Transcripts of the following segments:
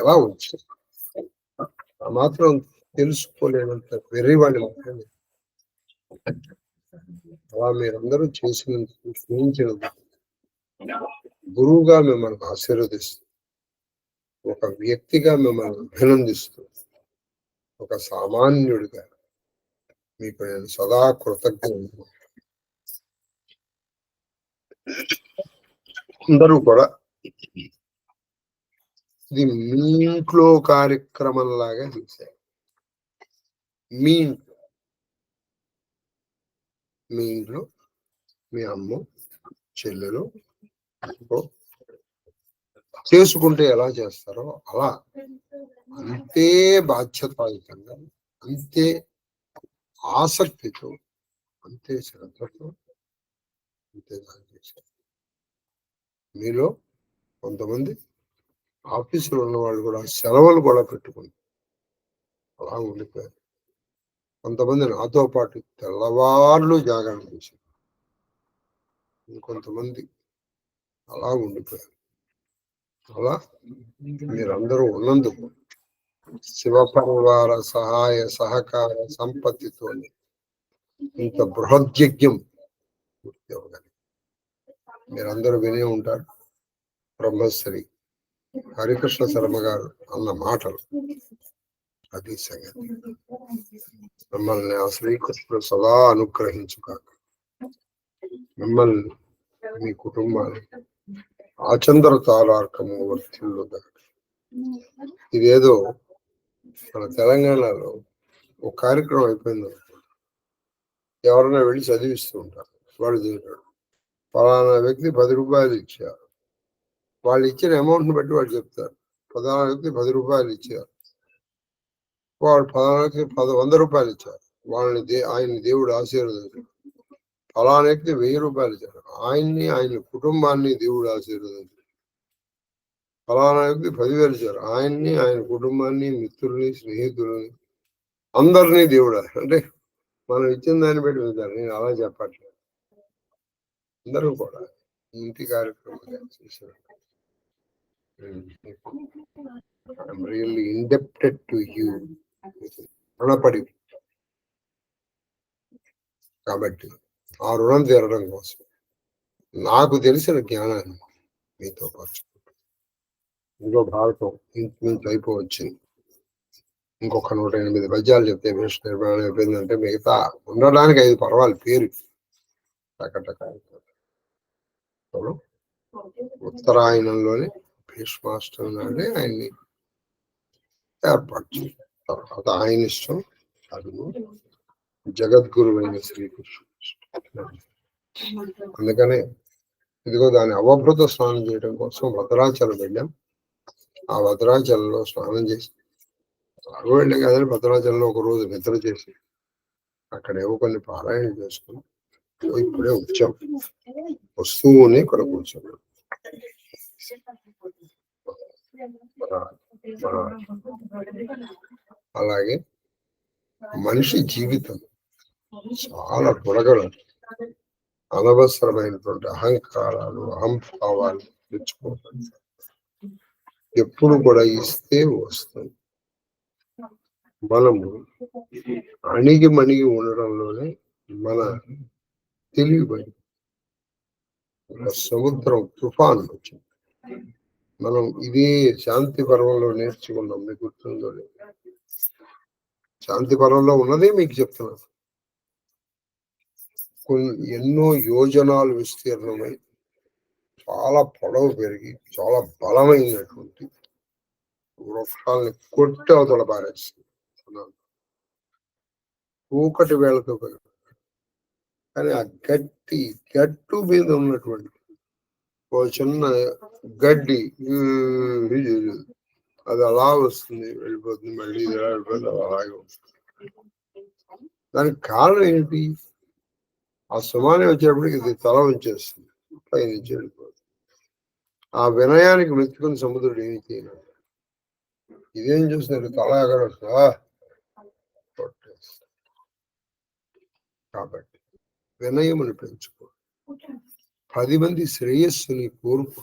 ఎలా వచ్చింది ఆ మాత్రం తెలుసుకోలేనంత వెర్రివాడిని మాత్రమే. అలా మీరందరూ చేసినందుకు క్షమించినందుకు గురువుగా మిమ్మల్ని ఆశీర్వదిస్తూ, ఒక వ్యక్తిగా మిమ్మల్ని అభినందిస్తూ, ఒక సామాన్యుడిగా మీకు నేను సదా కృతజ్ఞుడు. అందరూ కూడా ఇది మీ ఇంట్లో కార్యక్రమంలాగా చేశారు. మీ ఇంట్లో మీ అమ్మ, చెల్లెలు చేసుకుంటే ఎలా చేస్తారో అలా అంతే బాధ్యతాయుతంగా, అంతే ఆసక్తితో, అంతే శ్రద్ధతో, అంతే దాన్ని చేశారు. మీలో కొంతమంది ఆఫీసులో ఉన్న వాళ్ళు కూడా సెలవులు కూడా పెట్టుకుని అలా ఉండిపోయారు. కొంతమంది నాతో పాటు తెల్లవార్లు జాగరణ చేశారు. ఇంకొంతమంది అలా ఉండిపోయారు. అలా మీరందరూ ఉన్నందుకు శివపరివార సహాయ సహకార సంపత్తితో ఇంత బృహద్యజ్ఞం పూర్తి అవ్వగలిగింది. మీరందరూ వినే ఉంటారు బ్రహ్మశ్రీ హరికృష్ణ శర్మ గారు అన్న మాటలు. అది సంగతి. మిమ్మల్ని ఆ శ్రీకృష్ణుడు సదా అనుగ్రహించుగాక. మిమ్మల్ని మీ కుటుంబాన్ని ఆచంద్ర తారార్కము వర్తిల్లుగాక. ఇదేదో మన తెలంగాణలో ఒక కార్యక్రమం అయిపోయింది, ఎవరైనా వెళ్ళి చదివిస్తూ ఉంటారు. వాడు చదివాడు, ఫలానా వ్యక్తి 10 రూపాయలు ఇచ్చారు, వాళ్ళు ఇచ్చిన అమౌంట్ని బట్టి వాడు చెప్తారు. ఫలానా వ్యక్తి 10 రూపాయలు ఇచ్చారు, వాడు ఫలానా వ్యక్తి 100 రూపాయలు ఇచ్చారు, వాళ్ళని ఆయన దేవుడు ఆశీర్వదించారు. ఫలానా వ్యక్తి 1000 రూపాయలు ఇచ్చారు, ఆయన్ని ఆయన కుటుంబాన్ని దేవుడు ఆశీర్వదించారు. ఫలానా వ్యక్తి 10,000 ఇచ్చారు, ఆయన్ని ఆయన కుటుంబాన్ని మిత్రుల్ని స్నేహితులని అందరినీ దేవుడు. అంటే మనం ఇచ్చిన దాన్ని బట్టి వెళ్తారు. నేను అలా చెప్పట్లేదు. అందరూ కూడా ఇంటి కార్యక్రమం చేశారు. I'm really indebted to you. రుణపడి కాబట్టి ఆ రుణం తీరడం కోసం నాకు తెలిసిన జ్ఞానాన్ని మీతో పంచుకుంటాను. ఇంకో భారతం ఇంచుమించు అయిపోవచ్చింది. ఇంకొక 108 పద్యాలు చెప్తే వేష నిర్మాణం అయిపోయిందంటే మిగతా ఉండడానికి 5 పర్వాలు పేరు ఉత్తరాయణంలోనే భీష్మాష్టమి నాడే ఆయన్ని ఏర్పాటు చేయాలి. తర్వాత ఆయన ఇష్టం. అది జగద్గురు అయిన శ్రీకృష్ణుడు. అందుకనే ఇదిగో దాని అవభృత స్నానం చేయడం కోసం భద్రాచలం వెళ్ళాం. ఆ భద్రాచలంలో స్నానం చేసి వెళ్ళే కదండి, భద్రాచలంలో ఒక రోజు నిద్ర చేసి అక్కడ ఏవో కొన్ని పారాయణ చేసుకుని ఇప్పుడే వచ్చాం. వస్తూనే ఇక్కడ కూర్చున్నాం. అలాగే మనిషి జీవితం చాలా పొడగలు, అనవసరమైనటువంటి అహంకారాలు, అహంభావాలు తెచ్చుకోవాలి. ఎప్పుడు కూడా ఇస్తే వస్తుంది. మనము అణిగి మణిగి ఉండడంలోనే మన తెలివిపోయింది. సముద్రం తుఫాను వచ్చింది. మనం ఇదే శాంతి పర్వంలో నేర్చుకున్నాం. మీకు గుర్తుందో లేదు? శాంతి పర్వంలో ఉన్నదే మీకు చెప్తున్నాను. ఎన్నో యోజనాలు విస్తీర్ణమై చాలా పొడవు పెరిగి చాలా బలమైనటువంటి వృక్షాలని కొట్టి అవతల పారేస్తుంది. కూకటి వేళతో కలిగి, కానీ ఆ గట్టు మీద ఉన్నటువంటి ఓ చిన్న గడ్డి అది అలా వస్తుంది, వెళ్ళిపోతుంది, మళ్ళీ ఇది వెళ్ళిపోతుంది, అలాగే వస్తుంది. దానికి కారణం ఏంటి? ఆ సుమాని వచ్చేప్పటికి ఇది తల ఉంచేస్తుంది, పైనుంచి వెళ్ళిపోతుంది. ఆ వినయానికి మెచ్చుకుని సముద్రుడు ఏమి చేయలేదు. ఇదేం చూస్తున్నారు, తల ఎక్కడ వస్తుందా? కాబట్టి వినయమును పెంచుకో. 10 మంది శ్రేయస్సుని కోరుకో.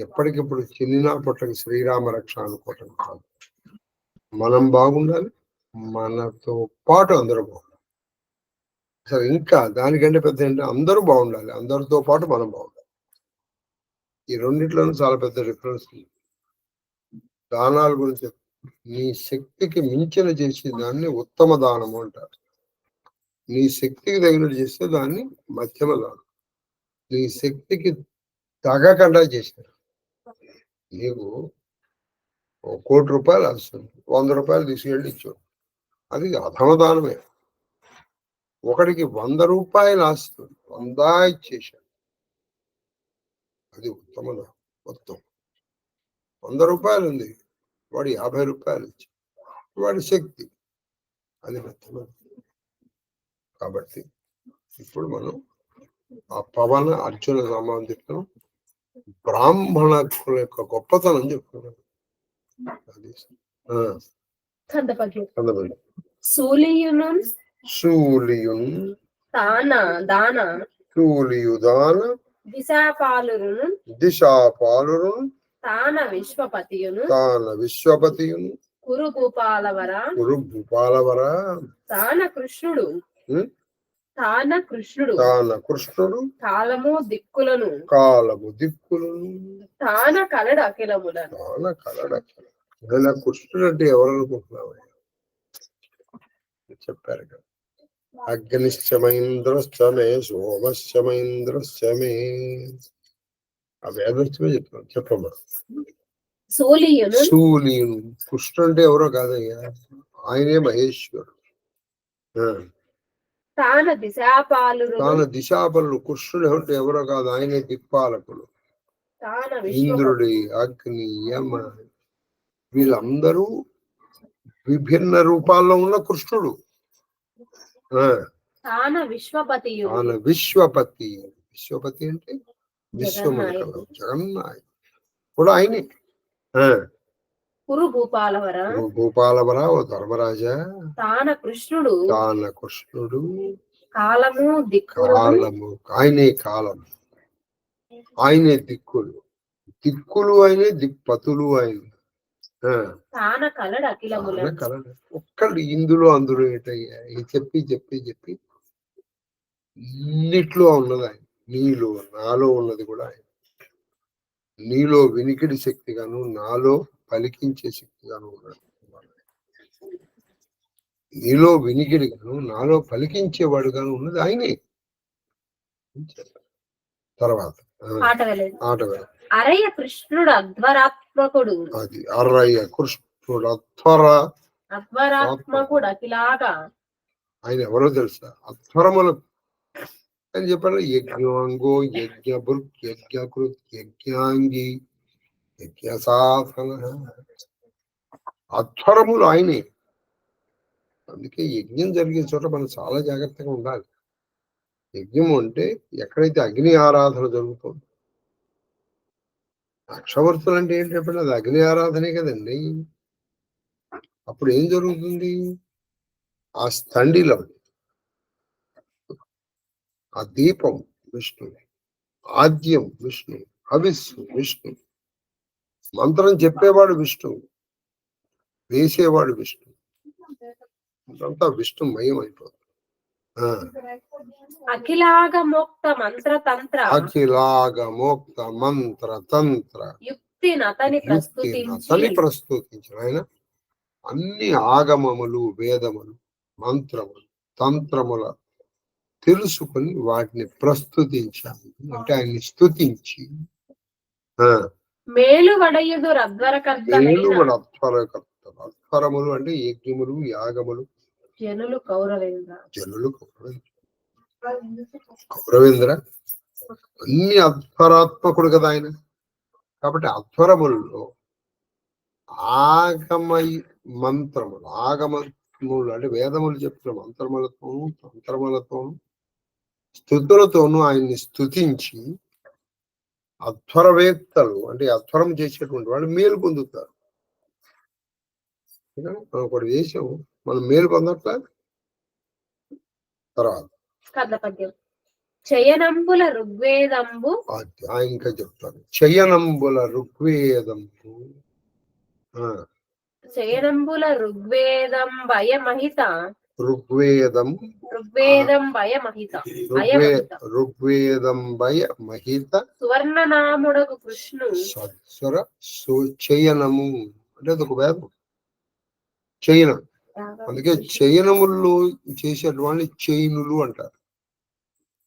ఎప్పటికిప్పుడు చిన్న పొట్టకి శ్రీరామ రక్ష అనుకోవటం కాదు. మనం బాగుండాలి, మనతో పాటు అందరూ బాగుండాలి. సరే, ఇంకా దానికంటే పెద్ద ఏంటంటే అందరూ బాగుండాలి, అందరితో పాటు మనం బాగుండాలి. ఈ రెండిట్లోనూ చాలా పెద్ద డిఫరెన్స్ ఉంది. దానాల గురించి నీ శక్తికి మించిన చేసే దాన్ని ఉత్తమ దానము అంటారు. నీ శక్తికి తగినట్టు చేస్తే దాన్ని మధ్యమ దానం. నీ శక్తికి తగకుండా చేశారు. నీకు 1 కోటి రూపాయలు వస్తుంది, 100 రూపాయలు తీసుకెళ్ళి ఇచ్చావు, అది అధమ దానమే. ఒకడికి 100 రూపాయలు వస్తుంది, 100 ఇచ్చేసాడు, అది ఉత్తమ దానం. మొత్తం 100 రూపాయలు ఉంది, వాడు 50 రూపాయలు ఇచ్చాడు, వాడి శక్తి, అది మధ్యమ. కాబట్టి ఇప్పుడు మనం ఆ పవన అర్జున సంబంధించిన బ్రాహ్మణుల యొక్క గొప్పతనం చెప్పుకున్నాం. అది దిశాపాలురును తాన విశ్వపతియును కురు భూపాలవర తాన కృష్ణుడు కాలము దిక్కులను తాన కలడు అఖిలములను. ఇలా కృష్ణుడు అంటే ఎవరు అనుకుంటున్నావు? చెప్పారు కదా, అగ్నిశ్చమైంద్రశ్చమే సోమశ్చమైంద్రశ్చమే, ఆ వేదమే చెప్తాను. చెప్పమ్మా. శూలియును కృష్ణుడు అంటే ఎవరో కాదయ్యా, ఆయనే మహేశ్వరుడు. తాన దిశాపాలుడు కృష్ణుడు అంటే ఎవరో కాదు, ఆయనే దిక్పాలకులు. ఇంద్రుడి, అగ్ని, యమ, వీళ్ళందరూ విభిన్న రూపాల్లో ఉన్న కృష్ణుడు. విశ్వపతి. విశ్వపతి అంటే విశ్వములు జగన్నాయ్ కూడా ఆయనే. భూపాలవర ఓ ధర్మరాజా, తాన కృష్ణుడు కాలము ఆయనే కాలము, ఆయనే దిక్కులు ఆయనే దిక్పతులు ఆయన. ఒక్కళ్ళు ఇందులో అందులో ఏంటయ్యా, చెప్పి చెప్పి చెప్పి ఇన్నిట్లో ఉన్నది ఆయన. నీలో నాలో ఉన్నది కూడా ఆయన. నీలో వినికిడి శక్తిగాను, నాలో పలికించే శక్తిగాను ఉన్నాడు. నీలో వినికిడిగాను, నాలో పలికించేవాడుగాను ఉన్నది ఆయనే. తర్వాత ఆట అరయ్య కృష్ణుడు అధ్వరాత్మకుడు. అది అరయ్య కృష్ణుడు అధ్వరాత్మకుడు అఖిలాగా. ఆయన ఎవరో తెలుసా? అధ్వరములు అని చెప్పారు. యజ్ఞాంగో యజ్ఞభృక్ యజ్ఞకృత్ యజ్ఞాంగి యజ్ఞ సాధన, అధ్వరములు ఆయనే. అందుకే యజ్ఞం జరిగే చోట మనం చాలా జాగ్రత్తగా ఉండాలి. యజ్ఞం అంటే ఎక్కడైతే అగ్ని ఆరాధన జరుగుతుంది. అక్షవర్తులు అంటే ఏంటంటే అది అగ్ని ఆరాధనే కదండి. అప్పుడు ఏం జరుగుతుంది? ఆ స్థండిలో ఆ దీపం విష్ణు, ఆద్యం విష్ణు, హవిస్సు విష్ణు, మంత్రం చెప్పేవాడు విష్ణు, వేసేవాడు విష్ణు, అంతా విష్ణుమయం అయిపోతుంది. అఖిలాగ మోక్త మంత్ర తంత్ర యుక్తిని ప్రస్తుతించిన ఆయన అన్ని ఆగమములు, వేదములు, మంత్రములు, తంత్రముల తెలుసుకుని వాటిని ప్రస్తుతించాలి. అంటే ఆయన్ని స్తుతించి అధ్వరములు అంటే యజ్ఞములు, యాగములు. జనులు కౌరవేంద్ర అన్ని అధ్వరాత్మకుడు కదా ఆయన. కాబట్టి అధ్వరములలో ఆగమై మంత్రములు, ఆగమములు అంటే వేదములు చెప్పిన మంత్రములతోనూ, తంత్రములతోనూ, స్తుతులతోనూ ఆయన్ని స్తుతించి అధ్వరవేత్తలు అంటే అధ్వరం చేసేటువంటి వాళ్ళు మేలు పొందుతారు. మనం ఒకటి చేసాము, మనం మేలు పొందట్లా. తర్వాత చయనంబుల ఋగ్వేదంబు ఇంకా చెప్తాను. చయనంబుల ఋగ్వేదంబు చయనంబుల ఋగ్వేదం భయమహిత ఋగ్వేదం భయమహిత ఋగ్వేదం భయమహిత సువర్ణనాముడకు కృష్ణు చయనము అంటే అదొక వేదం, చయనం. అందుకే చయనములు చేసేటువంటి చైనులు అంటారు.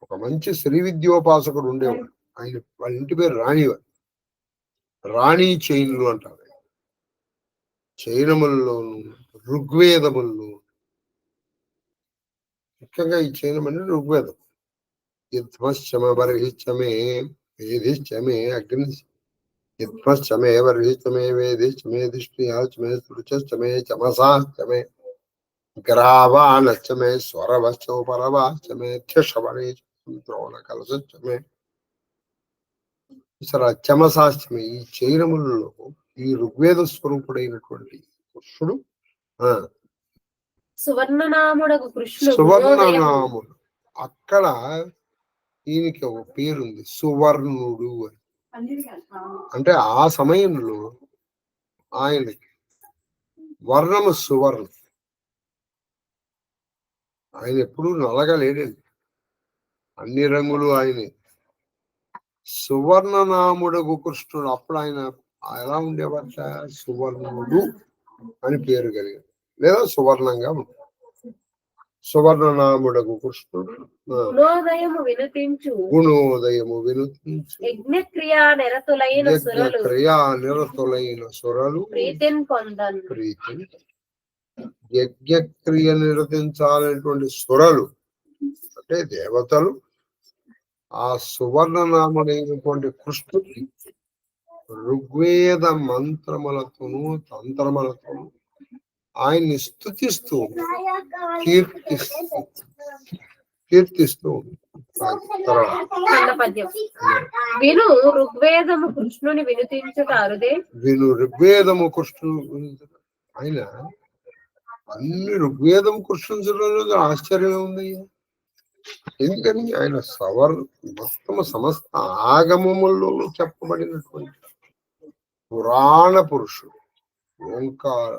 ఒక మంచి శ్రీ విద్యోపాసకుడు ఉండేవాడు, ఆయన వాళ్ళ ఇంటి పేరు రాణివారు, రాణి చైనులు అంటారు. చైనముల్లోను ఋగ్వేదముల్లో ముఖ్యంగా ఈ చైనం అంటే ఋగ్వేదం. యద్మశ్చమ బర్హిశ్చమే వేదిశ్చమే అగ్ని యద్మశ్చమే బర్హిశ్చమే వేదిశ్చమే దిష్టియాశ్చమే సృచశ్చమే చమసాశ్చమే గ్రావాణశ్చమే స్వరవశ్చోపరవాశ్చమే త్యషవణే ద్రోణ కలశశ్చమే చమసాశ్చమే. ఈ చైనములలో ఈ ఋగ్వేద స్వరూపుడైనటువంటి కృష్ణుడు సువర్ణనాముడకు కృష్ణుడు. సువర్ణనాముడు అక్కడ ఈయనకి ఒక పేరుంది, సువర్ణుడు అని. అంటే ఆ సమయంలో ఆయనకి వర్ణము సువర్ణ, ఆయన ఎప్పుడూ నల్లగా లేడండి, అన్ని రంగులు ఆయనే. సువర్ణనాముడకు కృష్ణుడు, అప్పుడు ఆయన ఎలా ఉండేవాట, సువర్ణుడు అని పేరు కలిగాడు, లేదా సువర్ణంగా ఉంటాడు. సువర్ణనాముడకు కృష్ణుడు గుణోదయము వినుతించు యజ్ఞక్రియా నిరతులైన సురలు ప్రీతిని పొందను. యజ్ఞక్రియ నిరతించాలనేటువంటి సురలు అంటే దేవతలు ఆ సువర్ణనాముడైనటువంటి కృష్ణుడికి ఋగ్వేద మంత్రములతోనూ తంత్రములతోనూ ఆయన్ని స్తుతిస్తూ కీర్తిస్తూ విను ఋగ్వేదము కృష్ణుని వినుతించుట అరుదే. విను ఋగ్వేదము కృష్ణుని, ఆయన అన్ని ఋగ్వేదము కృష్ణుని ఆశ్చర్యం ఉంది. ఎందుకని ఆయన మొత్తం సమస్త ఆగమముల్లోనూ చెప్పబడినటువంటి పురాణ పురుషుడు, ఓంకార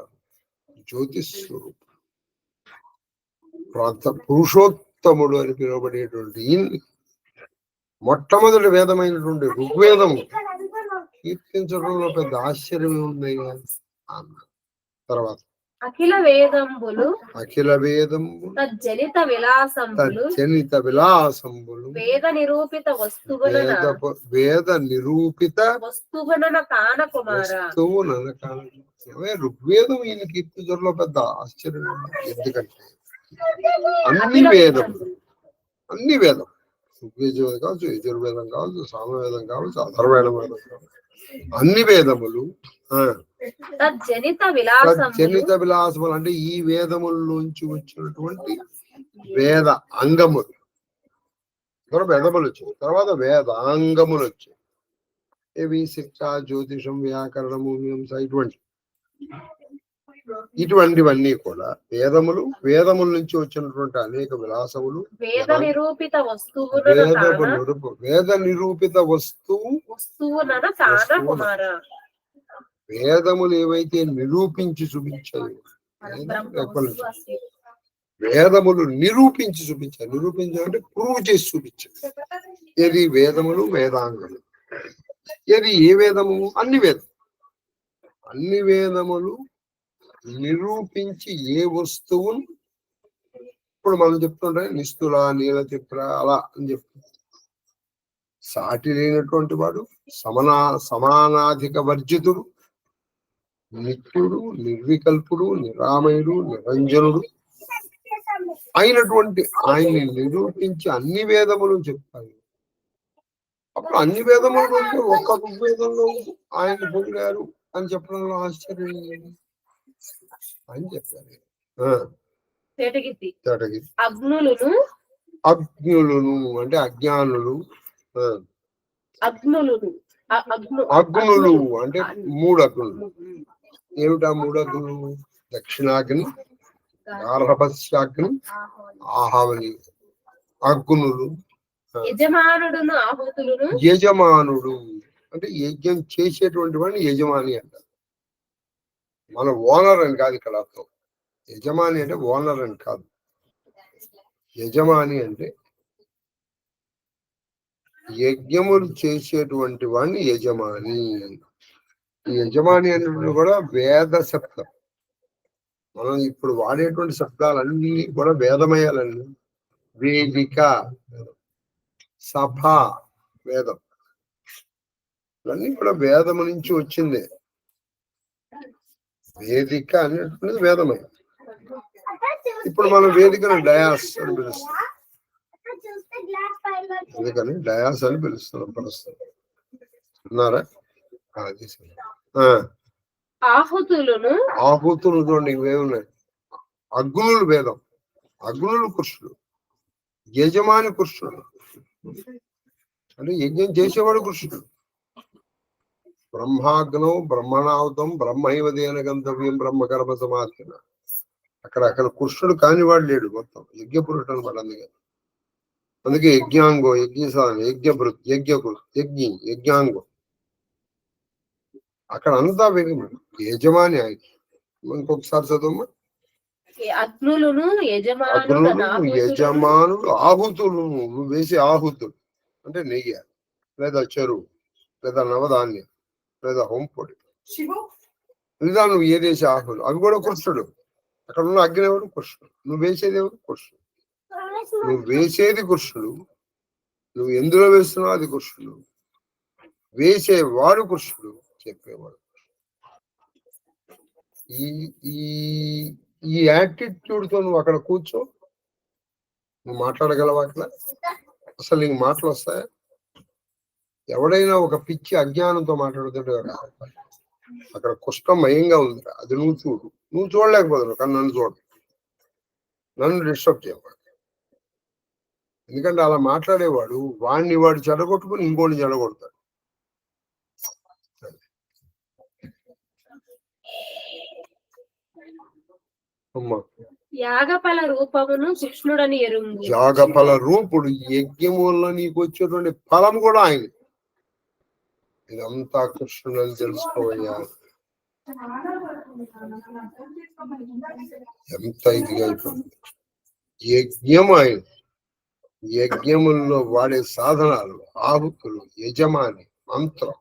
జ్యోతిస్వరూపుడు, పురుషోత్తముడు అని పిలువబడేటువంటి ఈయన్ని మొట్టమొదటి వేదమైనటువంటి ఋగ్వేదము కీర్తించడంలో పెద్ద ఆశ్చర్యం ఉంది అన్న తర్వాత అఖిల వేదంబులు తజ్జనిత విలాసంబులు వేద నిరూపిత వస్తువున కాన కుమార. ఋగ్వేదం ఈయన కీర్తించడంలో పెద్ద ఆశ్చర్యం. ఎందుకంటే అన్ని వేదం ఋగ్వేదం కావచ్చు, యజుర్వేదం కావచ్చు, సామవేదం కావచ్చు, అథర్వవేదం కావచ్చు, అన్ని వేదములు జనిత విలాసములు అంటే ఈ వేదముల్లోంచి వచ్చినటువంటి వేద అంగములు. వేదములు వచ్చాయి, తర్వాత వేదాంగములు వచ్చాయి. ఇవి శిక్ష, జ్యోతిషం, వ్యాకరణము, మీమాంస ఇటువంటివన్నీ కూడా వేదముల నుంచి వచ్చినటువంటి అనేక విలాసములు. వేద నిరూపిత వస్తువు వేదములు ఏవైతే నిరూపించి చూపించాయి, వేదములు నిరూపించి చూపించాయి. నిరూపించాలంటే ప్రూవ్ చేసి చూపించాయి. ఏది వేదములు, వేదాంగములు. ఏది ఏ వేదము? అన్ని వేదములు నిరూపించి ఏ వస్తువును, ఇప్పుడు మనం చెప్తుంటే నిస్తుల, నీలతిప్ర అలా అని చెప్తుంది. సాటి లేనటువంటి వాడు, సమానాధిక వర్జితుడు, నిత్యుడు, నిర్వికల్పుడు, నిరామయుడు, నిరంజనుడు అయినటువంటి ఆయన్ని నిరూపించి అన్ని వేదములు చెప్తాయి. అప్పుడు అన్ని వేదములు ఒక్క ఋగ్వేదంలో ఆయన పొందారు అని చెప్పడంలో ఆశ్చర్యం అని చెప్పారు. అజ్ఞులను అంటే అజ్ఞానులు, అగ్నులు అంటే 3 అగ్నులు. ఏమిటా 3 అగ్నులు? దక్షిణాగ్ని, గార్హపస్యాగ్ని, ఆహావని అగ్నులు యజమానుడును ఆహుతులను యజమానుడు అంటే యజ్ఞం చేసేటువంటి వాడిని యజమాని అంటారు. మన ఓనర్ అని కాదు ఇక్కడ అర్థం. యజమాని అంటే ఓనర్ అని కాదు. యజమాని అంటే యజ్ఞములు చేసేటువంటి వాడిని యజమాని. ఈ యజమాని అనేది కూడా వేద శబ్దం. మనం ఇప్పుడు వాడేటువంటి శబ్దాలన్నీ కూడా వేదమయాలన్నీ. వేదిక, సభ వేదం, ఇవన్నీ కూడా వేదము నుంచి వచ్చిందే. వేదిక అనేటువంటిది వేదమయం. ఇప్పుడు మనం వేదికను డయాస్ అని పిలుస్తాం. వేదికని డయాస్ అని పిలుస్తున్నాం. ఉన్నారా? ఆహుతులు చూడండి, ఇవేమున్నాయి? అగ్నులు వేదం. అగ్నులు కృష్ణుడు, యజమాని కృష్ణుడు అంటే యజ్ఞం చేసేవాడు కృష్ణుడు. బ్రహ్మాగ్నం బ్రహ్మణావతం బ్రహ్మైవదేన గంతవ్యం బ్రహ్మకర్మ సమాధిన. అక్కడ కృష్ణుడు కానివాడు లేడు. మొత్తం యజ్ఞపురుషుడు అనమాట. అందుకే యజ్ఞాంగో, యజ్ఞ సాధన, యజ్ఞభృత్, యజ్ఞి, యజ్ఞాంగో. అక్కడ అంతా యజమాని ఆయన. ఇంకొకసారి చదువు. అగ్నులను యజమానులు, ఆహుతులు, నువ్వు వేసే ఆహుతులు అంటే నెయ్యి, లేదా చెరువు, లేదా నవధాన్యం, లేదా హోంపొడి, లేదా నువ్వు ఏదేసే ఆహులు, అవి కూడా కృష్ణుడు. అక్కడ ఉన్న అగ్ని ఎవరు? కృష్ణుడు. నువ్వు వేసేది ఎవరు? కృష్ణుడు. నువ్వు వేసేది కృష్ణుడు, నువ్వు ఎందులో వేస్తున్నావు అది కృష్ణుడు. వేసేవాడు కృష్ణుడు, చెప్పేవాడు. ఈ యాటిట్యూడ్ తో నువ్వు అక్కడ కూర్చో. నువ్వు మాట్లాడగలవా? అట్లా అసలు నీకు మాటలు వస్తాయా? ఎవడైనా ఒక పిచ్చి అజ్ఞానంతో మాట్లాడుతుంటే అక్కడ కుష్ఠమయంగా ఉంది. అది నువ్వు చూడు. నువ్వు చూడలేకపోతున్నావు, కానీ నన్ను చూడు. నన్ను డిస్టర్బ్ చేయవాడు. ఎందుకంటే అలా మాట్లాడేవాడు వాడు చెడగొట్టుకుని ఇంకోటి చెడగొడతాడు. యాగఫల రూపమును కృష్ణుడని ఎరుంగు. యాగఫల రూపుడు. యజ్ఞం వల్ల నీకు వచ్చేటువంటి ఫలం కూడా ఆయన. ఇదంతా కృష్ణుడు అని తెలుసుకోవయ్యా. ఎంత ఇదిగా అయిపోయింది. యజ్ఞం ఆయన. యజ్ఞముల్లో వాడే సాధనాలు, ఆహుతులు, యజమాని, మంత్రం.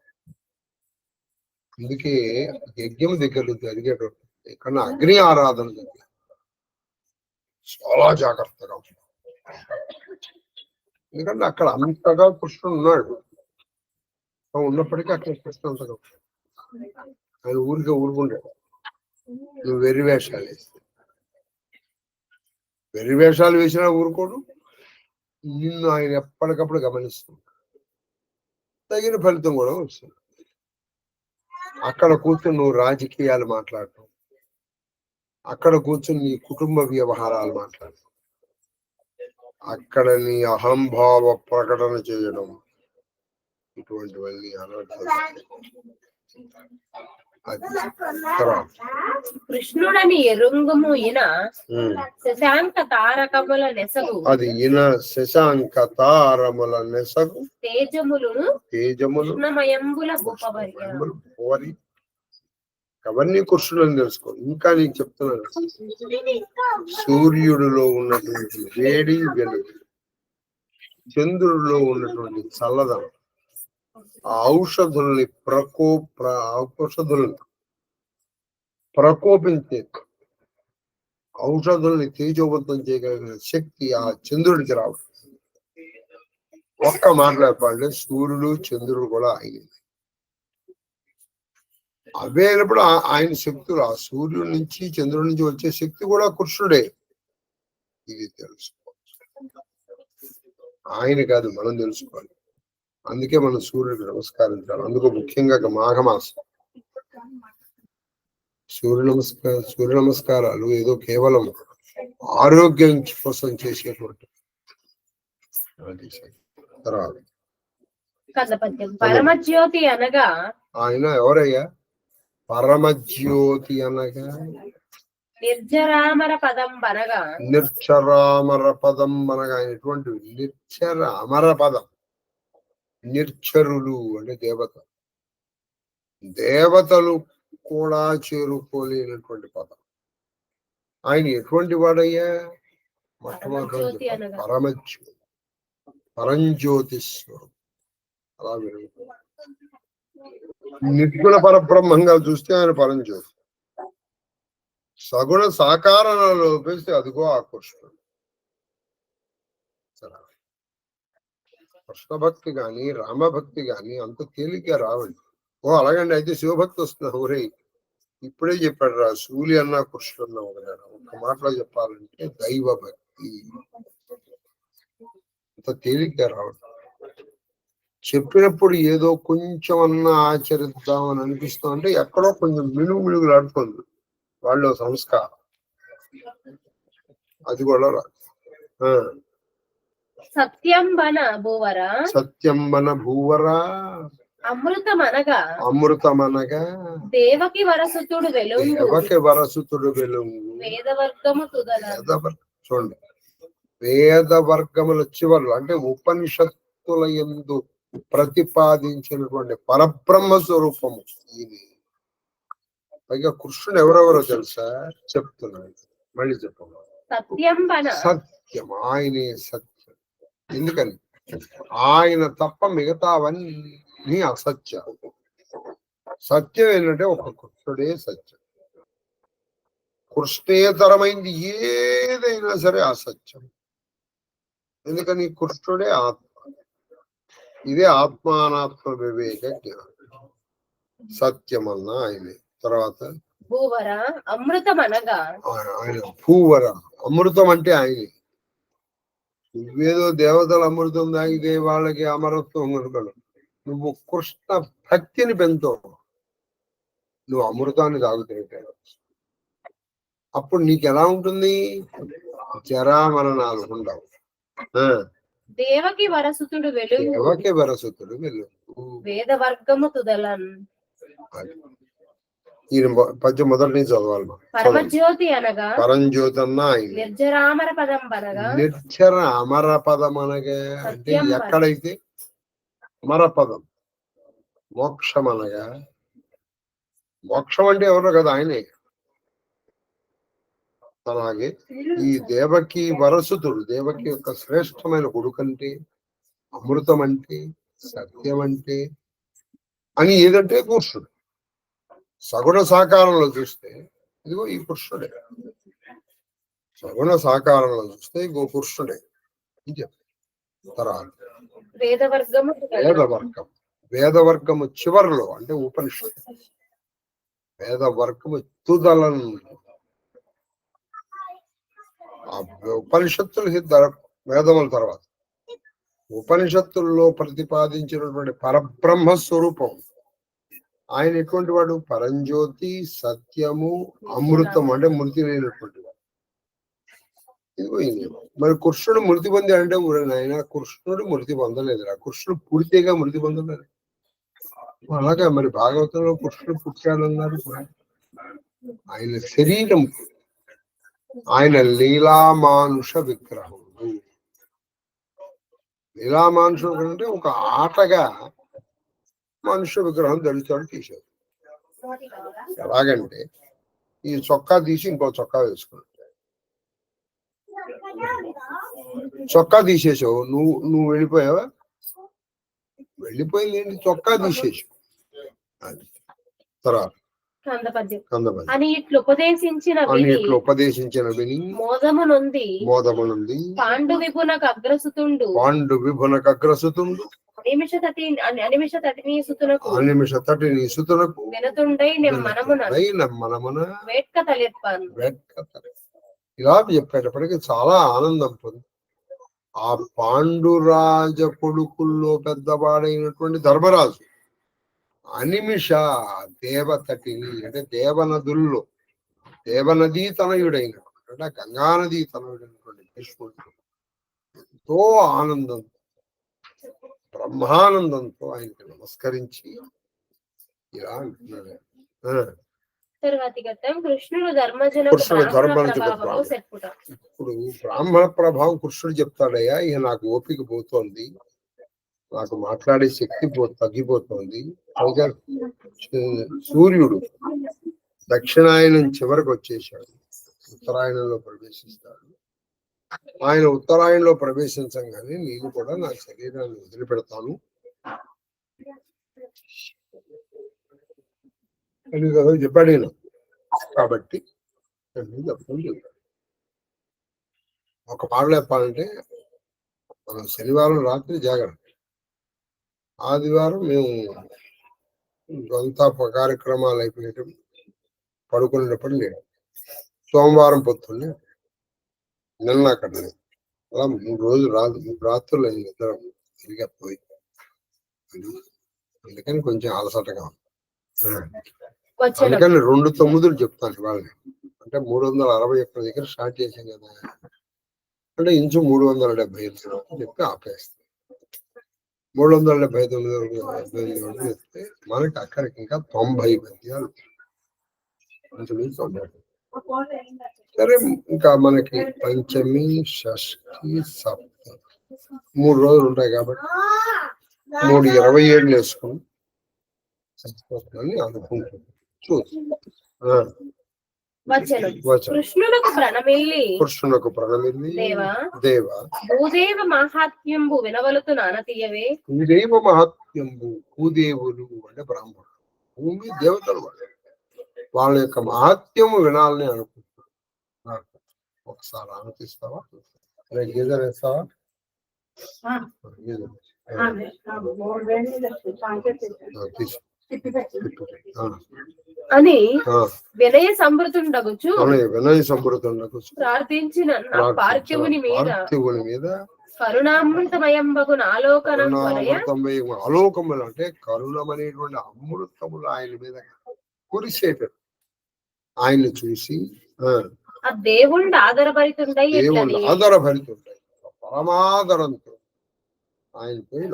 అందుకే యజ్ఞం దగ్గర జరిగేటువంటి ఇక్కడ అగ్ని ఆరాధన దగ్గర చాలా జాగ్రత్తగా ఉంటుంది. ఎందుకంటే అక్కడ అంతగా కృష్ణుడు ఉన్నాడు. ఉన్నప్పటికీ అక్కడ కృష్ణ అంతగా ఆయన ఊరుకుంటాడు. నువ్వు వెర్రి వేషాలు వేస్తే, వెర్రి వేషాలు వేసినా ఊరుకోడు. నిన్ను ఆయన ఎప్పటికప్పుడు గమనిస్తుంది. తగిన ఫలితం కూడా వస్తుంది. అక్కడ కూర్చొని నువ్వు రాజకీయాలు మాట్లాడటం, అక్కడ కూర్చొని నీ కుటుంబ వ్యవహారాలు మాట్లాడటం, అక్కడ నీ అహంభావ ప్రకటన చేయడం, ఇటువంటివన్నీ అనర్థాలు. కృష్ణుడని ఎరుంగుము ఈయన శశాంక తారకముల నెసగు. అది ఈయన శశాంక తారముల నెసగు. తేజములను కృష్ణమయంబుల భూపరి. అవన్నీ కృష్ణుడు అని తెలుసుకో. ఇంకా నీకు చెప్తున్నాను, సూర్యుడిలో ఉన్నటువంటి వేడి వెలుగు, చంద్రుడిలో ఉన్నటువంటి చల్లదనం, ఔషధుల్ని ప్రకోపించే ఔషధుల్ని తేజోవంతం చేయగలిగిన శక్తి ఆ చంద్రుడికి రావు. ఒక్క మాట్లాడే సూర్యుడు చంద్రుడు కూడా ఆయన. అవే అయినప్పుడు ఆయన శక్తులు, ఆ సూర్యుడి నుంచి చంద్రుడి నుంచి వచ్చే శక్తి కూడా కృష్ణుడే. ఇది తెలుసుకోవచ్చు. ఆయన కాదు, మనం తెలుసుకోవాలి. అందుకే మనం సూర్యుడికి నమస్కరించాలి. అందుకు ముఖ్యంగా మాఘమాసం సూర్య నమస్కారాలు ఏదో కేవలం ఆరోగ్యం కోసం చేసేటువంటి. పరమజ్యోతి అనగా ఆయన ఎవరయ్యా? పరమజ్యోతి అనగా నిర్జరామర పదం అనగా నిర్చరామర పదం అనగా ఎటువంటివి? నిర్చర అమర పదం. నిర్చరులు అంటే దేవతలు కూడా చేరుకోలేనటువంటి పదం. ఆయన ఎటువంటి వాడయ్యా? పరమజ్యోతి అనగా పరమజ్యోతి, పరంజ్యోతిస్వరం. అలా నిర్గుణ పరబ్రహ్మంగా చూస్తే ఆయన పరంజ్యోతి. సగుణ సాకారంలో చూస్తే అదిగో ఆకర్షణుడు. కృష్ణ భక్తి గాని రామభక్తి గాని అంత తేలిగ్గా రావండి. అలాగండి, అయితే శివభక్తి వస్తున్నా. ఊరే ఇప్పుడే చెప్పాడు రా, శూలి అన్నా కృష్ణుడు అన్నా ఒకదాడు. ఒక మాటలో చెప్పాలంటే దైవ భక్తి అంత తేలిగ్గా రావడం. చెప్పినప్పుడు ఏదో కొంచెం అన్నా ఆచరిద్దామని అనిపిస్తాం, అంటే ఎక్కడో కొంచెం మినుగులు ఆడుతుంది వాళ్ళు సంస్కారం. అది కూడా రాదు. సత్యంబన భూవరా, సత్యంబన భూవరా, అమృతమనగా దేవకి వరసుతుడు వెలుగు, వేదవర్గము తుదల. చూడండి, వేద వర్గముల చివర్లు అంటే ఉపనిషత్తుల యందు ప్రతిపాదించినటువంటి పరబ్రహ్మ స్వరూపము ఇది. పైగా కృష్ణుడు ఎవరెవరో తెలుసా? చెప్తున్నాడు, మళ్ళీ చెప్పండి. సత్యం, ఆయనే సత్యం. ఎందుకని? ఆయన తప్ప మిగతావన్నీ అసత్యం. సత్యం ఏంటంటే ఒక కృష్ణుడే సత్యం. కృష్ణేతరమైంది ఏదైనా సరే అసత్యం. ఎందుకని? కృష్ణుడే ఆత్మ. ఇదే ఆత్మానాత్మ వివేక జ్ఞానం. సత్యం అన్నా ఆయనే. తర్వాత భూవర అమృతమనగా ఆయన భూవర, అమృతం అంటే ఆయనే. నువ్వేదో దేవతల అమృతం తాగితే వాళ్ళకి అమరత్వం అనుకోడు. నువ్వు కృష్ణ భక్తిని పెంచావు, నువ్వు అమృతాన్ని తాగుతుంటే అప్పుడు నీకు ఎలా ఉంటుంది? జరామరణాలు ఉండవు. దేవకి వరసుతుడు వెలుగు, వేదవర్గము తుదలన్. ఈయన పద్యం మొదటి నుంచి చదవాలి. పరమజ్యోతి అనగా పరంజ్యోతి అన్నా ఆయన. నిర్జరామర పదం అనగా నిర్జర అమర పదం అనగా అంటే ఎక్కడైతే అమర పదం. మోక్షం అనగా, మోక్షం అంటే ఎవరో కదా, ఆయనే. అలాగే ఈ దేవకి వరసుతుడు, దేవకి యొక్క శ్రేష్టమైన కొడుకంటే, అమృతం అంటే, సత్యం అంటే అని ఏదంటే కృష్ణుడు. సగుణ సాకారంలో చూస్తే ఇదిగో ఈ కృష్ణుడే. సగుణ సాకారంలో చూస్తే ఇగో కృష్ణుడే. తర్వాత వేదవర్గము చివరిలో అంటే ఉపనిషత్తు. వేదవర్గము తుదలను, ఉపనిషత్తులు వేదముల తర్వాత ఉపనిషత్తుల్లో ప్రతిపాదించినటువంటి పరబ్రహ్మ స్వరూపం ఆయన. ఎటువంటి వాడు? పరంజ్యోతి, సత్యము, అమృతం అంటే మృతి లేనటువంటి వాడు. ఇదిగో మరి కృష్ణుడు మృతి పొంది అంటే ఆయన కృష్ణుడు మృతి పొందలేదురా, కృష్ణుడు పూర్తిగా మృతి పొందలేదు. అలాగా మరి భాగవతంలో కృష్ణుడు పుట్టాడన్నారు. ఆయన శరీరం, ఆయన లీలామానుష విగ్రహం. లీలామానుషం అంటే ఒక ఆటగా మనుష్య విగ్రహం ధరిస్తాడు, తీశారు. ఎలాగంటే ఈ చొక్కా తీసి ఇంకో చొక్కా వేసుకున్నాడు. చొక్కా తీసేసావు, నువ్వు వెళ్ళిపోయావా? వెళ్ళిపోయింది ఏంటి? చొక్కా తీసేసావు. తర్వాత అని ఇట్లు ఉపదేశించిన మోదమునుంది పాండు విభునకు అగ్రసుతుండు అనిమిష తటిని సుతునకు వినతుండై మనమున వేట్క తలెత్తాను. ఇలా చెప్పేటప్పటికి చాలా ఆనందం పొంది ఆ పాండురాజ కొడుకుల్లో పెద్దవాడైనటువంటి ధర్మరాజు అనిమిష దేవతటిని అంటే దేవనదుల్లో దేవనదీ తనయుడైనటువంటి అంటే గంగానదీ తనయుడైనటువంటి భీష్ముడు ఎంతో ఆనందంతో బ్రహ్మానందంతో ఆయనకి నమస్కరించి ఇలా అంటున్నాడు. తర్వాతి ఘట్టం కృష్ణుడు ధర్మజనకు ప్రభావము చెప్పుట. ఇప్పుడు బ్రాహ్మణ ప్రభావం కృష్ణుడు చెప్తాడయ్యా, ఇక నాకు ఓపిక పోతోంది, నాకు మాట్లాడే శక్తి తగ్గిపోతుంది. పైగా సూర్యుడు దక్షిణాయనం చివరికి వచ్చేసాడు, ఉత్తరాయణంలో ప్రవేశిస్తాడు. ఆయన ఉత్తరాయణంలో ప్రవేశించగానే నేను కూడా నా శరీరాన్ని వదిలిపెడతాను అని కదా చెప్పాడు. కాబట్టి ఒక పాటలు చెప్పాలంటే, మనం శనివారం రాత్రి జాగరణ, ఆదివారం మేము అంతా కార్యక్రమాలు అయిపోయటం పడుకునేటప్పుడు లేడు, సోమవారం పొద్దున్నే నిన్న అక్కడ అలా 3 రోజులు 3 రాత్రులు ఇద్దరం తిరిగి పోయి, అందుకని కొంచెం అలసటగా ఉంది. అందుకని 2 9 చెప్తాను వాళ్ళని. అంటే 361 దగ్గర స్టార్ట్ చేసాం కదా, అంటే ఇంచు 375 వరకు చెప్పి ఆపేస్తాం. 379 వరకు చెప్తే మనకి అక్కడికి ఇంకా 90 పద్యాలు. సరే, ఇంకా మనకి పంచమి, షష్ఠి, సప్తమి 3 రోజులు ఉంటాయి కాబట్టి 327 వేసుకుని అనుకుంటున్నాను. కృష్ణునకు ప్రణమిల్లి దేవా భూదేవ మహాత్మ్యంబు వినవలుతు నానతీయవే. భూదేవ మహాత్మ్యంబు, భూదేవులు అంటే బ్రాహ్మణులు, భూమి దేవతలు, వాళ్ళ యొక్క మహాత్మ్యము వినాలని అనుకుంటున్నాను. ఒకసారి ఆలోచిస్తావా? గీజర్ వేస్తావా? అని వినయ సంభృతుండగుచు ప్రార్థించిన పార్థివుని మీద కరుణామృతమయంబగు ఆలోకములు అంటే కరుణమనేటువంటి అమృతములు ఆయన మీద కురిసేటట్టు ఆయన్ని చూసి దేవుళ్ళు ఆధారభరితుండై పరమాదరంతో ఆయన పోయి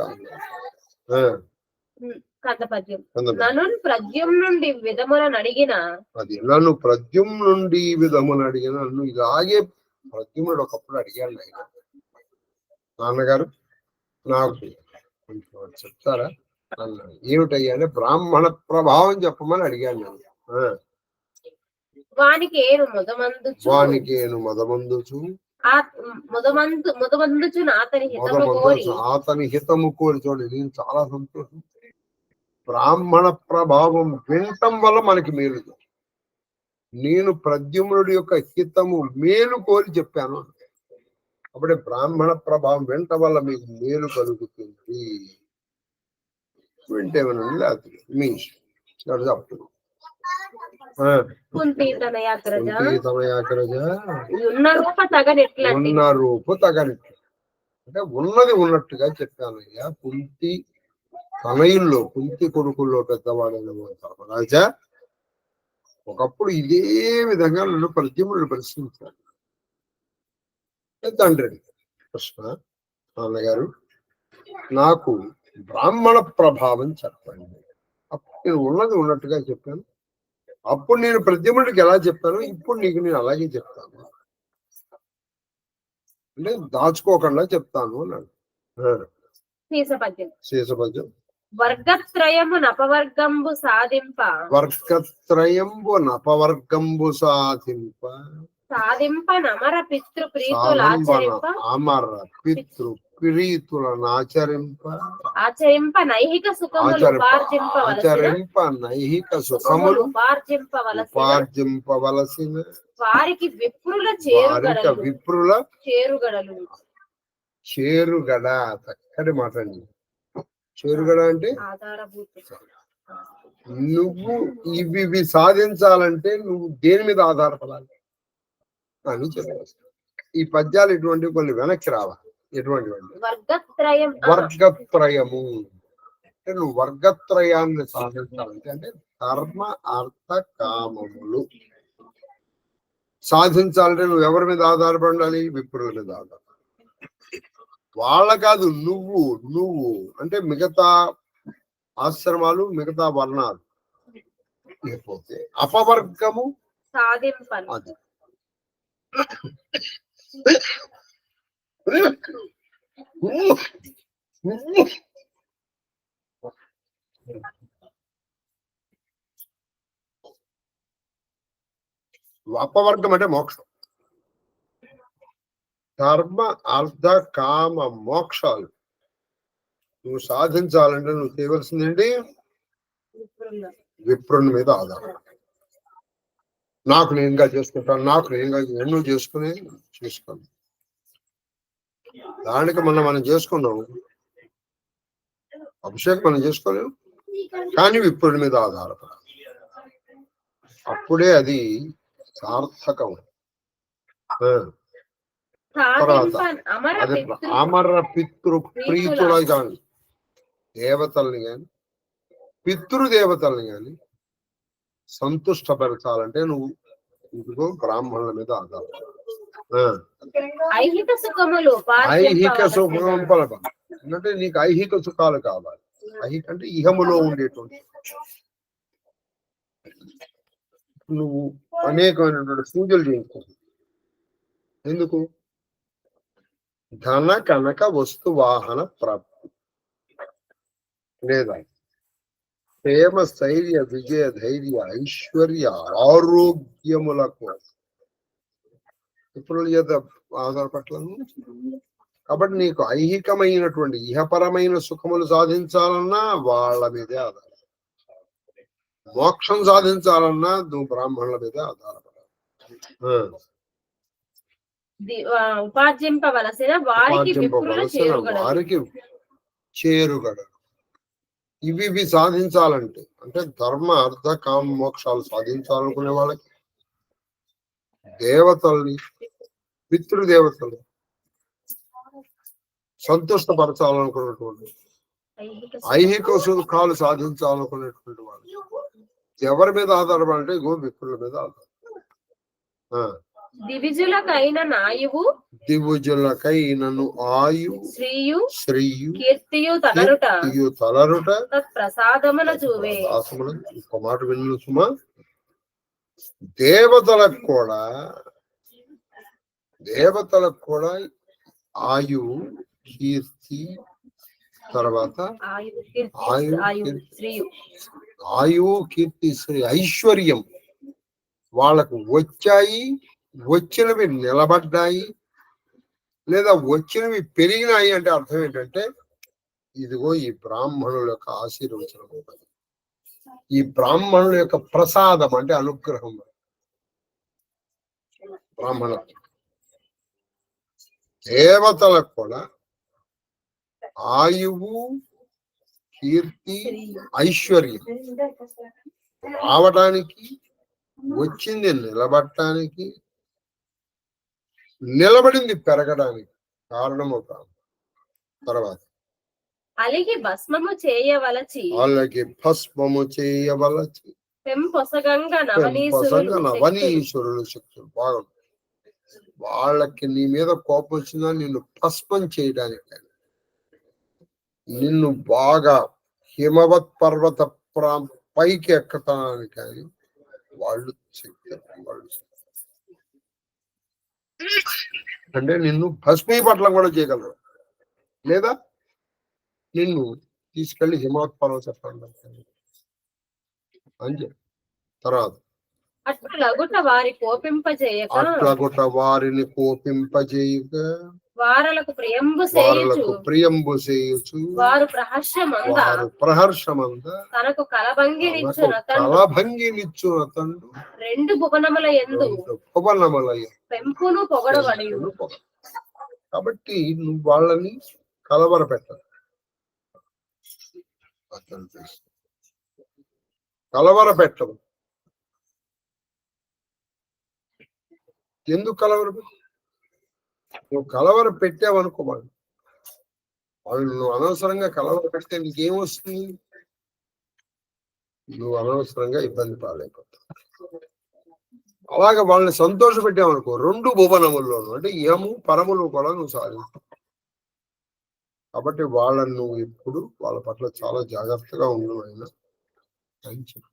కందపద్యం. నన్ను ప్రద్యుం నుండి విధములను అడిగిన, అది నన్ను ప్రద్యుం నుండి విధమును అడిగిన, నన్ను ఇలాగే ప్రద్యుముడు ఒకప్పుడు అడిగాడు ఆయన, నాన్నగారు నాకు కొంచెం చెప్తారా అన్నాడు. ఏమిటయ్యా అంటే బ్రాహ్మణ ప్రభావం చెప్పమని అడిగాను నేను. వానికి ఏను మొదమందుచు అతని హితము కోరి. చూడండి, నేను చాలా సంతోషం. బ్రాహ్మణ ప్రభావం వినటం వల్ల మనకి మేలు. నేను ప్రద్యుమ్నుడి యొక్క హితము మేలు కోరి చెప్పాను. అప్పుడే బ్రాహ్మణ ప్రభావం వినటం వల్ల మీకు మేలు కలుగుతుంది. వింటేమన్నా లేదు మీ అప్పుడు ఉన్న రూపు తగనెట్లు అంటే ఉన్నది ఉన్నట్టుగా చెప్పాను. అయ్యా, కుంతి తనయుల్లో, కుంతి కొడుకుల్లో పెద్దవాడైన రాజా, ఒకప్పుడు ఇదే విధంగా నన్ను ప్రద్యుమ్నుడు ప్రశ్నించాడు. తండ్రి కృష్ణ, నాన్నగారు నాకు బ్రాహ్మణ ప్రభావం చెప్పండి. అప్పుడు నేను ఉన్నది ఉన్నట్టుగా చెప్పాను. అప్పుడు నేను ప్రద్యుమ్నుడికి ఎలా చెప్పాను, ఇప్పుడు నీకు నేను అలాగే చెప్తాను, అంటే దాచుకోకుండా చెప్తాను అన్నాడు. శేషపద్యం. వర్గత్రయము నపవర్గంబు సాధింప నమర పితృ ప్రీతులను ఆచరింప నైహిక సుఖములు ఉపార్జింపవలసిన వారికి విప్రుల చేరుగడ. చక్కటి మాట అండి. చేరుగడ అంటే నువ్వు ఇవి సాధించాలంటే నువ్వు దేని మీద ఆధారపడాలి అని చెప్పాలి. ఈ పద్యాలు ఎటువంటి కొన్ని వెనక్కి రావాలి. ఎటువంటి వర్గత్రయము అంటే నువ్వు వర్గత్రయాన్ని సాధించాలంటే అంటే ధర్మ అర్థ కామములు సాధించాలంటే నువ్వు ఎవరి మీద ఆధారపడాలి? విప్రుల మీద ఆధారపడాలి. వాళ్ళ కాదు, నువ్వు అంటే మిగతా ఆశ్రమాలు, మిగతా వర్ణాలు లేకపోతే అపవర్గము సాధింపను. అది అపవర్గం అంటే మోక్షం. ధర్మ అర్థ కామ మోక్షాలు నువ్వు సాధించాలంటే నువ్వు చేయవలసిందేంటి? విప్రుని మీద ఆధారం. నాకు నేనుగా చేసుకుంటాను, నాకు నేనుగా ఎన్నో చేసుకోను. దానికి మనం చేసుకున్నాము, అభిషేకం మనం చేసుకోలేము, కానీ విప్రుడి మీద ఆధారపడాలి. అప్పుడే అది సార్థకం. తర్వాత అది అమర పితృ ప్రీతులు కానీ దేవతల్ని కానీ పితృదేవతల్ని కానీ సంతుష్టపరచాలంటే నువ్వు ఇదిగో బ్రాహ్మణుల మీద ఆధారపడాలి. ఐహిక సుఖములు అంటే నీకు ఐహిక సుఖాలు కావాలి. ఐహిక అంటే ఇహములో ఉండేటువంటి నువ్వు అనేకమైనటువంటి పూజలు చేయించుకో. ఎందుకు? ధన కనక వస్తు వాహన ప్రాప్తి లేదా ప్రేమ స్థైర్య విజయ ధైర్య ఐశ్వర్య ఆరోగ్యములకు ఇప్పుడు ఆధారపడలేదు. కాబట్టి నీకు ఐహికమైనటువంటి ఇహపరమైన సుఖములు సాధించాలన్నా వాళ్ళ మీదే ఆధారం. మోక్షం సాధించాలన్నా నువ్వు బ్రాహ్మణుల మీదే ఆధారపడాలి. ఉపార్జింపవలసిన వారికి చేరుగడ ఇవి సాధించాలంటే అంటే ధర్మ అర్థ కామ మోక్షాలు సాధించాలనుకునే వాళ్ళకి దేవతల్ని పితృదేవతలు సంతుష్టపరచాలనుకున్నటువంటి ఐహిక సుఖాలు సాధించాలనుకునేటువంటి వాళ్ళు ఎవరి మీద ఆధారపడంటే గో విప్రుల మీద ఆధారం. దివిజులకైనను ఆయు శ్రీయు కీర్తియు తలరుట ప్రసాదమున చూవే. ఒక మాట విను సుమా, దేవతలకు కూడా ఆయు కీర్తి తర్వాత ఆయు కీర్తి శ్రీ ఐశ్వర్యం వాళ్ళకు వచ్చాయి. వచ్చినవి నిలబడ్డాయి లేదా వచ్చినవి పెరిగినాయి అంటే అర్థం ఏంటంటే ఇదిగో ఈ బ్రాహ్మణుల యొక్క ఆశీర్వచనం, ఈ బ్రాహ్మణుల యొక్క ప్రసాదం అంటే అనుగ్రహం. బ్రాహ్మణ దేవతలకు కూడా ఆయువు కీర్తి ఐశ్వర్యం రావడానికి, వచ్చింది నిలబడటానికి, నిలబడింది పెరగడానికి కారణము కాదు. తర్వాత అలిగి భస్మము చేయవలచి నవనీశ్వరులు శక్తులు బాగుంది. వాళ్ళకి నీ మీద కోపం వచ్చిందా నిన్ను భస్మం చేయడానికి, నిన్ను బాగా హిమవత్ పర్వత పైకి ఎక్కటానికి కానీ వాళ్ళు అంటే నిన్ను భస్మీపట్లం కూడా చేయగలరు, లేదా నిన్ను తీసుకెళ్లి హిమవత్ పర్వత అని చెప్పి. తర్వాత అట్లగుట వారిని కోపింపజేయక వారలకు ప్రియంబు చేయుచు వారు ప్రహర్షమంద తనకు కలభంగినిచ్చు అతడు రెండు భువనముల యందు పెంపును పొగడబడి. కాబట్టి నువ్వు వాళ్ళని కలవర పెట్టాలి. కలవర పెట్టవు. ఎందుకు కలవర పెట్టు? నువ్వు కలవర పెట్టావనుకో వాళ్ళు నువ్వు అనవసరంగా కలవర పెడితే నీకేమొస్తుంది? నువ్వు అనవసరంగా ఇబ్బంది పాలైపోతావు. అలాగే వాళ్ళని సంతోష పెట్టావనుకో రెండు భువనముల్లోనూ అంటే ఏము పరములు కూడా నువ్వు సాధిస్తావు. కాబట్టి వాళ్ళని నువ్వు ఎప్పుడు వాళ్ళ పట్ల చాలా జాగ్రత్తగా ఉండడం అయినా అని చెప్పు.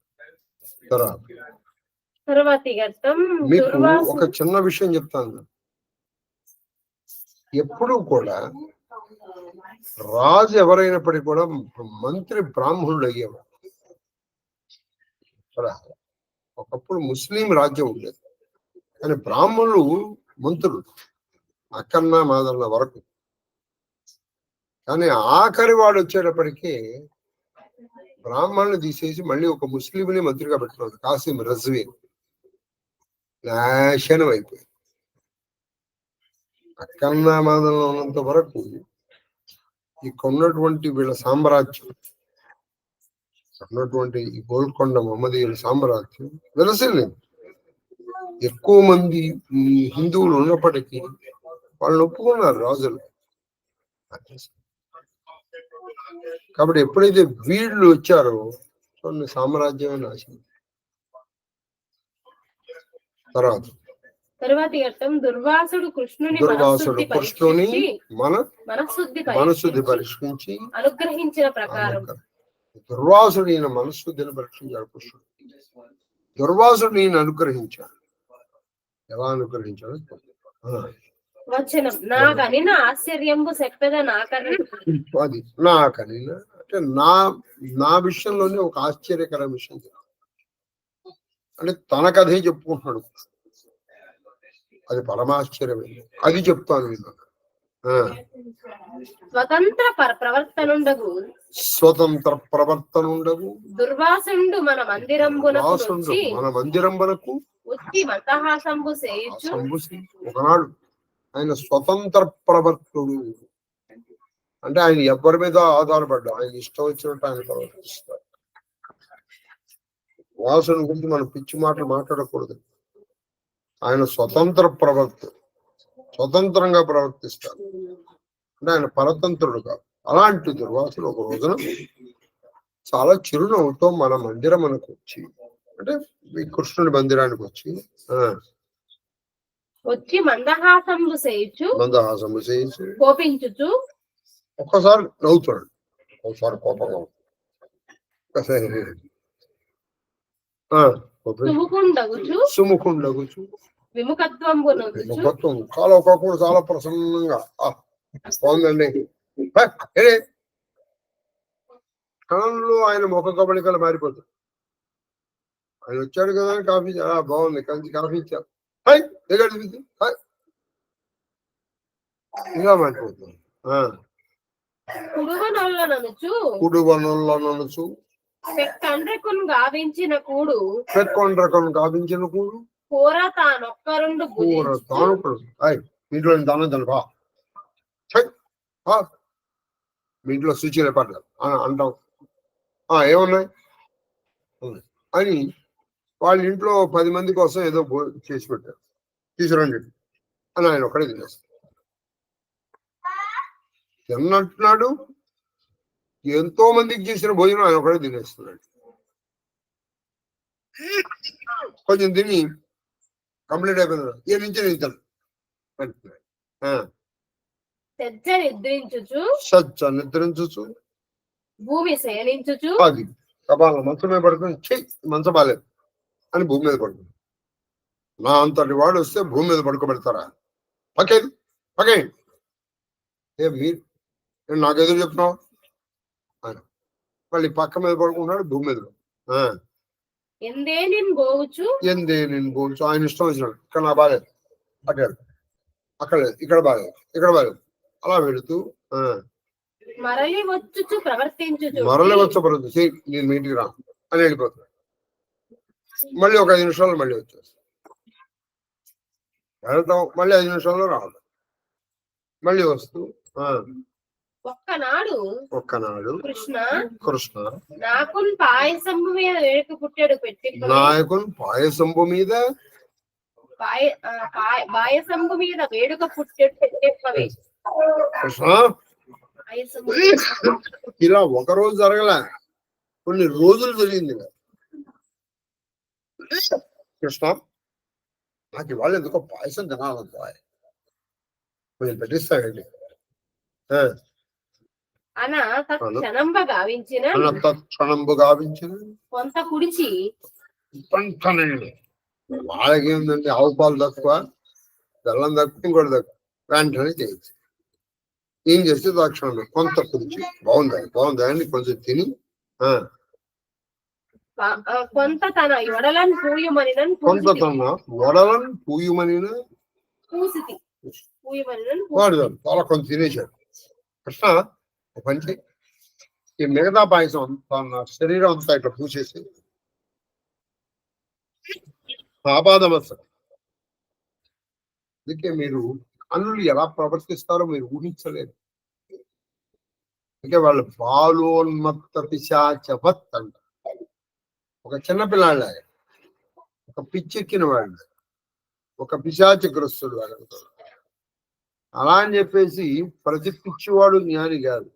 తరువాతి ఘట్టం మీకు దుర్వాసు ఒక చిన్న విషయం చెప్తాను. ఎప్పుడు కూడా రాజు ఎవరైనప్పటికీ కూడా మంత్రి బ్రాహ్మణుడు అయ్యేవాడు. ఒకప్పుడు ముస్లిం రాజ్యం ఉండేది, కానీ బ్రాహ్మణులు మంత్రులు అక్కన్న మాదన్న వరకు. కానీ ఆఖరి వాడు వచ్చేటప్పటికీ బ్రాహ్మణులు తీసేసి మళ్ళీ ఒక ముస్లింని మంత్రిగా పెట్టుకున్నాడు, కాసిం రజ్వీ. నాశనం అయిపోయింది. అక్కన్న మాదంలో ఉన్నంత వరకు ఇక్కడ ఉన్నటువంటి వీళ్ళ సామ్రాజ్యం, ఉన్నటువంటి ఈ గోల్కొండ మహమ్మదీయుల సామ్రాజ్యం వెలసిల్లింది. ఎక్కువ మంది హిందువులు ఉన్నప్పటికీ వాళ్ళు ఒప్పుకున్నారు రాజులు. కాబట్టి ఎప్పుడైతే వీళ్ళు వచ్చారో కొన్ని సామ్రాజ్యమే నాశనం. తరువాతి ఘట్టం దుర్వాసుడు కృష్ణుని మనశుద్ధి పరీక్షించి అనుగ్రహించిన ప్రకారం దుర్వాసుడు ఈయన మనశుద్ధిని పరీక్షించాడు. కృష్ణుడు దుర్వాసుడు ఈయన అనుగ్రహించాడు. ఎలా అనుగ్రహించాడు? వచనం నాకనిన ఆశ్చర్యంబు చెప్పేదా అది నాకనిన అంటే నా విషయంలోనే ఒక ఆశ్చర్యకర విషయం అంటే తన కథే చెప్పుకుంటున్నాడు. అది పరమాశ్చర్యమే. అది చెప్తాను విన్నా. స్వతంత్ర ప్రవర్తనుండగు దుర్వాసుండు మన మందిరంబునకు ఒకనాడు ఆయన స్వతంత్ర ప్రవర్తుడు అంటే ఆయన ఎవరి మీద ఆధారపడ్డా ఆయన ఇష్టం వచ్చినట్టు ఆయన ప్రవర్తిస్తారు. వాసుని గురించి మనం పిచ్చి మాటలు మాట్లాడకూడదు. ఆయన స్వతంత్రంగా ప్రవర్తిస్తారు. అంటే ఆయన పరతంత్రుడు కాదు. అలాంటి దుర్వాసుడు ఒక రోజున చాలా చిరునవ్వుతో మన మందిరం మనకు వచ్చి, అంటే ఈ కృష్ణుడి మందిరానికి వచ్చి మందహాసంబు చేయించు కోపించుచు ఒక్కసారి నవ్వుతాడు, ఒకసారి కోపంగా సుముఖుండగుచు విముఖత్వం చాలా ఒక్కొక్కడు చాలా ప్రసన్నంగా బాగుందండి. క్షణంలో ఆయన ముఖ కబళికలు మారిపోతాయి. ఆయన వచ్చాడు కదా కాఫీ బాగుంది, కంచి కాఫీ ఇచ్చారు, ఇలా మారిపోతుంది. కుడువనొల్లనొచ్చు గావించిన కూడు కూర తానొక్కరుండు ఇంట్లో దానం తెలుపా మీ ఇంట్లో శుచి పడలేదు అంటాం. ఏమున్నాయి అని వాళ్ళ ఇంట్లో 10 మంది కోసం ఏదో చేసి పెట్టారు, తీసుకురండి అని ఆయన ఒక్కడే తినేస్తాడు. తిన్నట్టున్నాడు, ఎంతో మందికి చేసిన భోజనం ఆయన ఒకడే తినేస్తున్నాడు. కొంచెం తిని కంప్లీట్ అయిపోయింది. ఏ నుంచి నిద్రించు భూమి శయనించుచు అది కపాల మంచం మీద పడుకుని మంచం బాలేదు అని భూమి మీద పడుకుంది. నా అంతటి వాడు వస్తే భూమి మీద పడుకోబెడతారా? పకే మీరు నాకు ఎదురు చెప్తున్నావు ఆయన మళ్ళీ పక్క మీద పడుకుంటున్నాడు, భూమి మీద. ఎందే నేను పోవచ్చు ఆయన ఇష్టం వచ్చినాడు. ఇక్కడ నా బాలేదు, అక్కడ లేదు, ఇక్కడ బాలేదు అలా వెళుతూ మరలి వచ్చి ప్రవర్తించు నేను మీ ఇంటికి రా అని వెళ్ళిపోతున్నాడు. మళ్ళీ ఒక 5 నిమిషాలు మళ్ళీ వచ్చేస్తాం, వెళ్తాం, మళ్ళీ 5 నిమిషాల్లో రావాలి, మళ్ళీ వస్తూ ఒక్కనాడు కృష్ణ నాకున్ పాయసంబు మీద వేడుక పుట్టాడు పాయసంబు మీద వేడుక పుట్టాడు పెట్టేప్పవి కృష్ణ ఇలా ఒక రోజు జరగలే, కొన్ని రోజులు జరిగింది. కృష్ణ నాకు ఇవాళ ఎందుకో పాయసం తినాలంటే కొంచెం పెట్టిస్తాడండి. తక్షణంబు గావించిన కొంత కుడిచి పంటనండి. వాళ్ళకి ఏంటంటే ఆవు పాలు తక్కువ, బెల్లం తక్కువ, ఇంకోటి తక్కువ, వెంటనే చేయొచ్చు. ఏం చేస్తే తక్షణమే కొంత కుదిచి బాగుందా అని కొంచెం తిని కొంత తన వడలను పూయమని వాడు చాలా కొంచెం తినేశాడు. కృష్ణ పంచి ఈ మిగతా పాయసం తన శరీరం అంతా ఇట్లా పూసేసి ఆపాదమస్తకం. అందుకే మీరు అన్నులు ఎలా ప్రవర్తిస్తారో మీరు ఊహించలేరు. అందుకే వాళ్ళు బాలోన్మత్త పిశాచవత్ అంట. ఒక చిన్నపిల్లాళ్ళ, ఒక పిచ్చెక్కిన వాళ్ళు, ఒక పిశాచగ్రస్తుడు వాళ్ళు. అలా అని చెప్పేసి ప్రతి పిచ్చివాడు జ్ఞాని కాదు.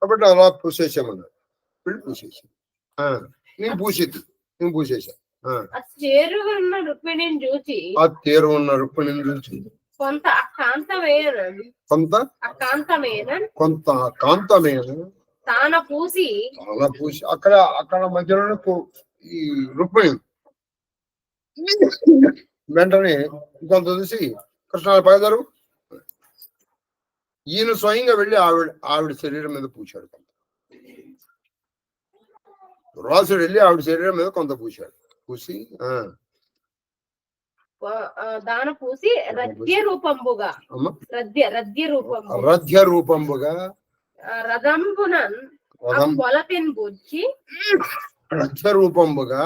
కాబట్టి అలా పూసేసామన్నారు. పూసేసాం. నేను పూసేసా. ఆ తేరు ఉన్న రుక్మిణిని చూసి కొంత కాంతమేన తాన పూసి అక్కడ మధ్యలోనే ఈ రుక్మిణి వెంటనే కొంత చూసి కృష్ణ పగదారు ఈయన స్వయంగా వెళ్ళి ఆవిడ శరీరం మీద పూశాడు. రాసుడు వెళ్ళి ఆవిడ శరీరం మీద కొంత పూశాడు. పూసి దాన పూసి రథ్య రూపంబుగా రథంబునన్ పొలతిన్ పూచి రథరూపంబుగా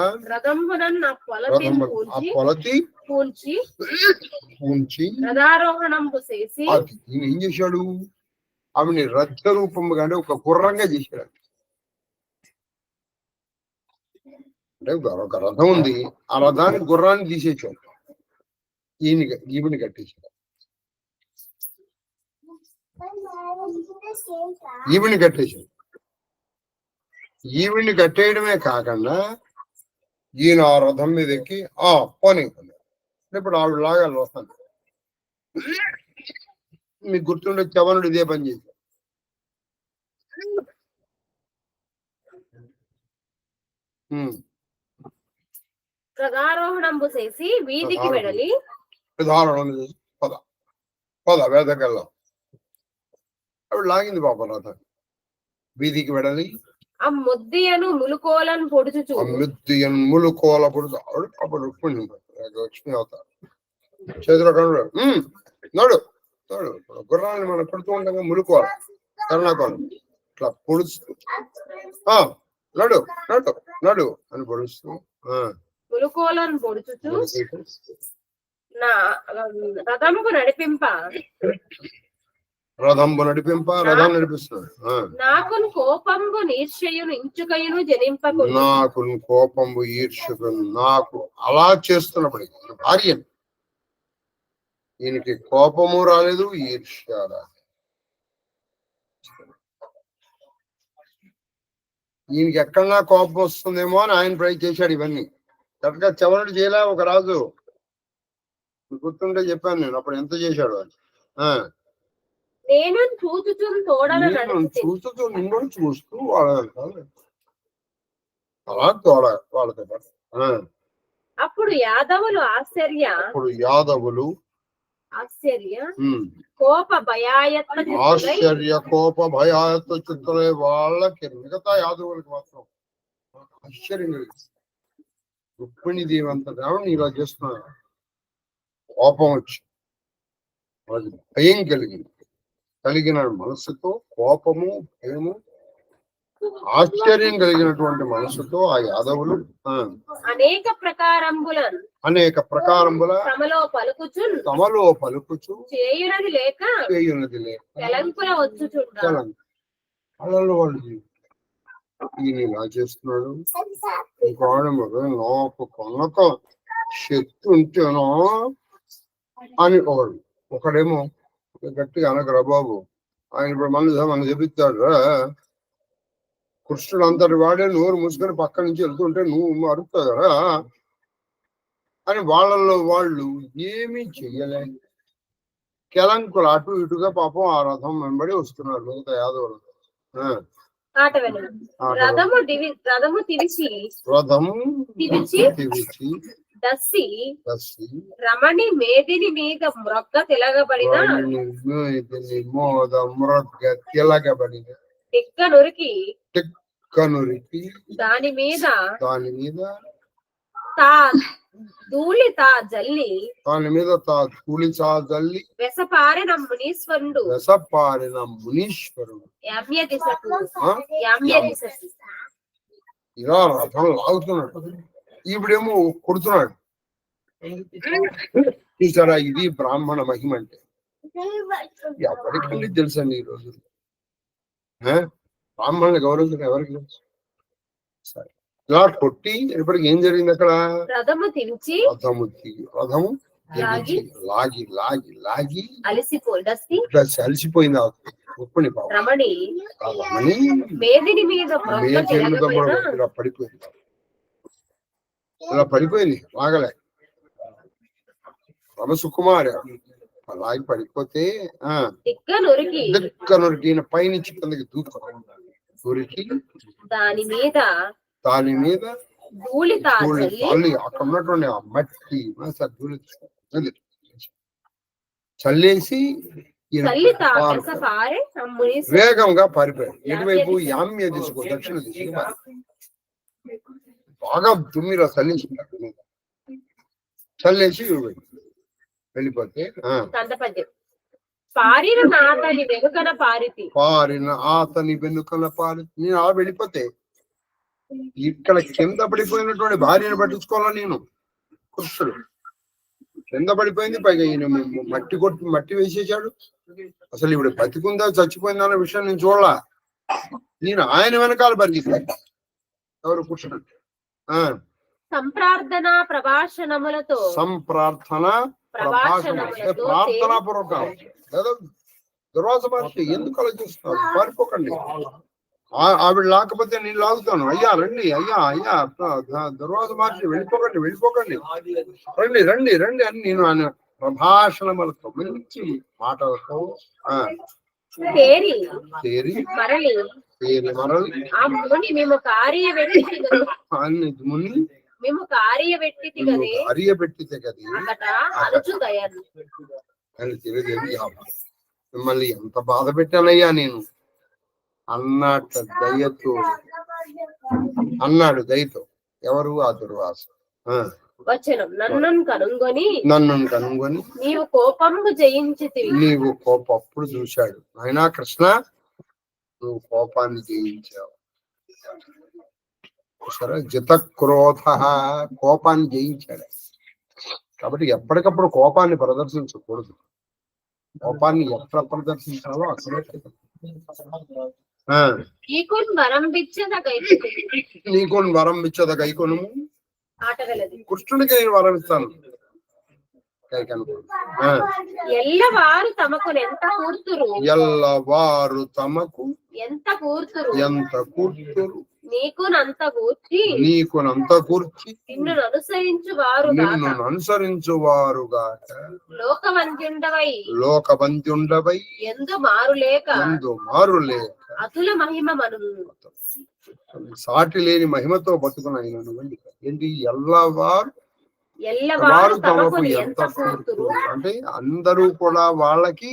పూంచి రథారోహణంబు చేసి ఈయన ఏం చేశాడు? ఆమెని రథ రూపంబుగా అంటే ఒక గుర్రంగా చేశాడు. అంటే ఒక రథం ఉంది, ఆ రథానికి గుర్రాన్ని తీసేసాడు. ఈవిని కట్టేశాడు. ఈవిని కట్టేయడమే కాకుండా ఈయన ఆ రథం మీద ఎక్కి పోనీ ఇప్పుడు ఆవిడ లాగా వస్తాను. మీకు గుర్తుండే చవనుడు ఇదే పని చేశాడు. రథారోహణంబు చేసి వీధికి వెడలి పద వేదకెళ్ళాం. ఆవిడ లాగింది పాప రథం. వీధికి వెడలి ఆ ముద్దియను ములుకోలను పొడుచుచు ఆవిడ పాప రుక్మిణి లక్ష్మి అవుతారు. చేతిలో కనుడు నడు గుర్రాన్ని మనం కొడుతూ ఉంటాం. ములుకోవాలి కరుణాకోలం ఇట్లా పొడుస్తూ నడు అని పొడుస్తూ ములుకోలను పొడుచుచు రథంబు నడిపింప రథం నడిపిస్తున్నాడు. నాకు కోపంబు ఈర్ష్యయును ఇంచుకయును జనింపకు కోపంబు ఈర్ష్యకును నాకు అలా చేస్తున్నప్పుడు భార్య ఈయనకి కోపము రాలేదు, ఈర్ష్య రాలేదు. ఈయనకి ఎక్కడన్నా కోపం వస్తుందేమో అని ఆయన ట్రై చేశాడు. ఇవన్నీ కరెక్ట్గా చవనుడు చేయలే. ఒక రాజు గుర్తుంటే చెప్పాను నేను అప్పుడు ఎంత చేశాడు అని. చూస్తూ అలా వాళ్ళతో పాటు అప్పుడు యాదవులు కోప భయాయత్త చిత్తులై వాళ్ళకి మిగతా యాదవులకి మాత్రం ఆశ్చర్యం కలిగింది. రుక్మిణి దేవి అంత రావణ ఇలా చేస్తున్నారు. కోపం వచ్చి వాళ్ళకి భయం కలిగిన మనసుతో, కోపము భయము ఆశ్చర్యం కలిగినటువంటి మనసుతో ఆ యాదవులు అనేక ప్రకారంబుల తమలో పలుకుచు చేయునది లేక అలలో వాళ్ళు ఈయన ఇలా చేస్తున్నాడు. ఇంకోడు నాకు కొనక శక్తి ఉంటేనో అని ఒకడేమో గట్టిగా అనగరా బాబు, ఆయన ఇప్పుడు మన చెబుతాడు కృష్ణుడు అంతటి వాడే నోరు మూసుకొని పక్క నుంచి వెళ్తుంటే నువ్వు అరుపుతావు కదా అని వాళ్ళల్లో వాళ్ళు ఏమీ చెయ్యలే. కెలంకులు అటు ఇటుగా పాపం ఆ రథం వెంబడి వస్తున్నారు మిగతా యాదవులు. ఆటవెను రథము తివిచి దస్సి రమణి మేదిని మీద మ్రొగ్గ తిలగబడిన టిక్క నొరికి దాని మీద ధూళి తా జల్లి వెసపారిన మునీశ్వరుడు యామ్య దిశకు ఇలా రథం లాగుతున్నాడు, ఈవిడేమో కొడుతున్నాడు. చూసారా, ఇది బ్రాహ్మణ మహిమ అంటే. ఎవరికి తెలుసండి ఈ రోజు బ్రాహ్మణులు గౌరవించడం ఎవరికి తెలుసు? సరే, ఇలా కొట్టి ఇప్పటికి ఏం జరిగింది అక్కడ? రథము లాగి లాగి లాగి లాగి అలసిపోయింది. ఉప్పుని రమణి మేదిని మీద పడిపోయింది. ఇలా పడిపోయింది, లాగలే. రమ సుకుమార్ అలాగే పడిపోతే దిక్క నొరికి పైనుంచి కిందకి దూరికి దాని మీద ధూళి అక్కడ ఉన్నటువంటి ఆ మట్టి ధూళి చల్లేసి వేగంగా పారిపోయాడు. ఎటువైపు? యామ్య దిశకు, దక్షిణ దిశకు బాగా దుమ్మిలో చల్లేసి వెళ్ళిపోతే పారిన అతని వెనుకన పారి నేను అలా వెళ్ళిపోతే ఇక్కడ కింద పడిపోయినటువంటి భార్యను పట్టించుకోవాలా నేను? కృష్ణుడు కింద పడిపోయింది, పైగా ఈయన మట్టి వేసేసాడు. అసలు ఇప్పుడు బతికుందా చచ్చిపోయిందా అన్న విషయం నేను చూడలా. నేను ఆయన వెనకాల పరిగెత్తాను. ఎవరు? కృష్ణుడు. ప్రార్థనా పూర్వకం దుర్వాస మహర్షి ఎందుకు అలా చూస్తున్నారు? పారిపోకండి, ఆవిడ లాకపోతే నేను లాగుతాను. అయ్యా రండి, అయ్యా దుర్వాస మహర్షి వెళ్ళిపోకండి, రండి అని నేను ఆయన ప్రభాషణములతో మంచి మాటలతో తేరి మరలి కార్యపెట్టితే కది మిమ్మల్ని ఎంత బాధ పెట్టానయ్యా నేను అన్నట్టు అన్నాడు దయతో. ఎవరు? ఆ దుర్వాస. నన్ను కనుగొని నీవు కోపప్పుడు చూశాడు. అయినా కృష్ణ, నువ్వు కోపాన్ని జయించావు. సరే, జితక్రోధ, కోపాన్ని జయించాడు. కాబట్టి ఎప్పటికప్పుడు కోపాన్ని ప్రదర్శించకూడదు. కోపాన్ని ఎక్కడ ప్రదర్శించాలో అక్కడే. నీకు వరం ఇచ్చద గైకొను, కృష్ణుడికి నేను వరం ఇస్తాను. ఎల్లవారు తమకు ఎంత కూర్తురు నీకునంత కూర్చి నిన్ను అనుసరించువారుగా లోకవంత్యుండవై ఎందు మారులేక అతుల మహిమ సాటి లేని మహిమతో బతుకున్నాయి. ఏంటి? ఎల్లవారు తమకు ఎంత కూర్తురు అంటే అందరూ కూడా వాళ్ళకి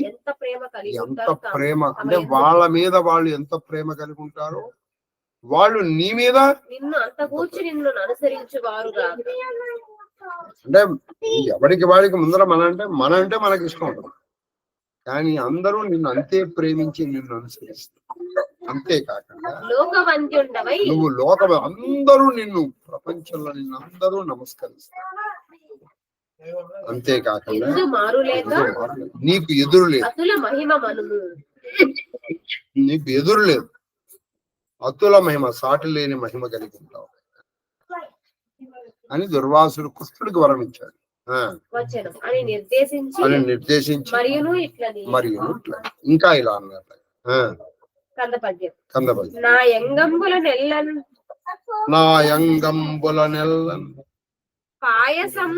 ఎంత ప్రేమ, అంటే వాళ్ళ మీద వాళ్ళు ఎంత ప్రేమ కలిగి ఉంటారో వాళ్ళు నీ మీద నిన్ను అనుసరించువారుగా. అంటే ఎవరికి వాడికి ముందర మన అంటే మనకి ఇష్టం ఉంటుంది, కానీ అందరూ నిన్ను అంతే ప్రేమించి నిన్ను అనుసరిస్తారు. అంతేకాకుండా నువ్వు అందరూ నిన్ను ప్రపంచంలో అందరూ నమస్కరిస్తారు. అంతేకాకుండా నీకు ఎదురు లేదు, అతుల మహిమ, సాటి లేని మహిమ కలిగి ఉంటావు అని దుర్వాసుడు కృష్ణుడికి వరం ఇచ్చాడు. అని నిర్దేశించి మరియు ఇంకా ఇలా అన్నారు. నా యంగంబుల నెల్లన్ పాయసం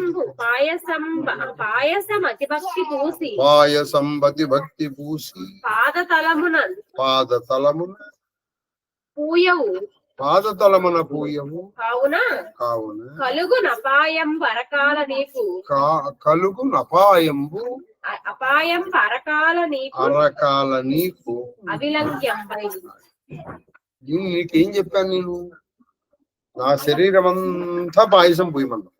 భక్తి పూసి పాదతలమున పూయవు పాదతలమున పూయవు కావున కావున కలుగు నపాయం పరకాల నీకు కలుగు అపాయంబు అపాయం పరకాల నీకు అరకాల నీకు అవిలంక్యంపై. నీకేం చెప్పాను నేను? నా శరీరం అంతా పాయసం పూయమన్నా.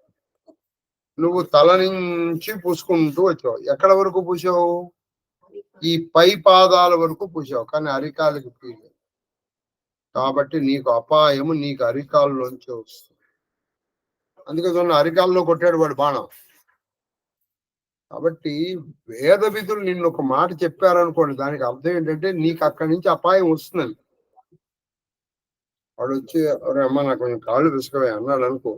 నువ్వు తల నుంచి పూసుకుంటూ వచ్చావు. ఎక్కడ వరకు పూసావు? ఈ పై పాదాల వరకు పూసావు, కానీ అరికాలకి పూయలేదు. కాబట్టి నీకు అపాయము నీకు అరికాల్లోంచి వస్తుంది. అందుకే అరికాల్లో కొట్టాడు వాడు బాణం. కాబట్టి వేద విధులు నిన్ను ఒక మాట చెప్పారనుకోండి, దానికి అర్థం ఏంటంటే నీకు అక్కడి నుంచి అపాయం వస్తుందని. వాడు వచ్చి అమ్మ నాకు కొంచెం కాళ్ళు విసుకవే అన్నాడు అనుకో,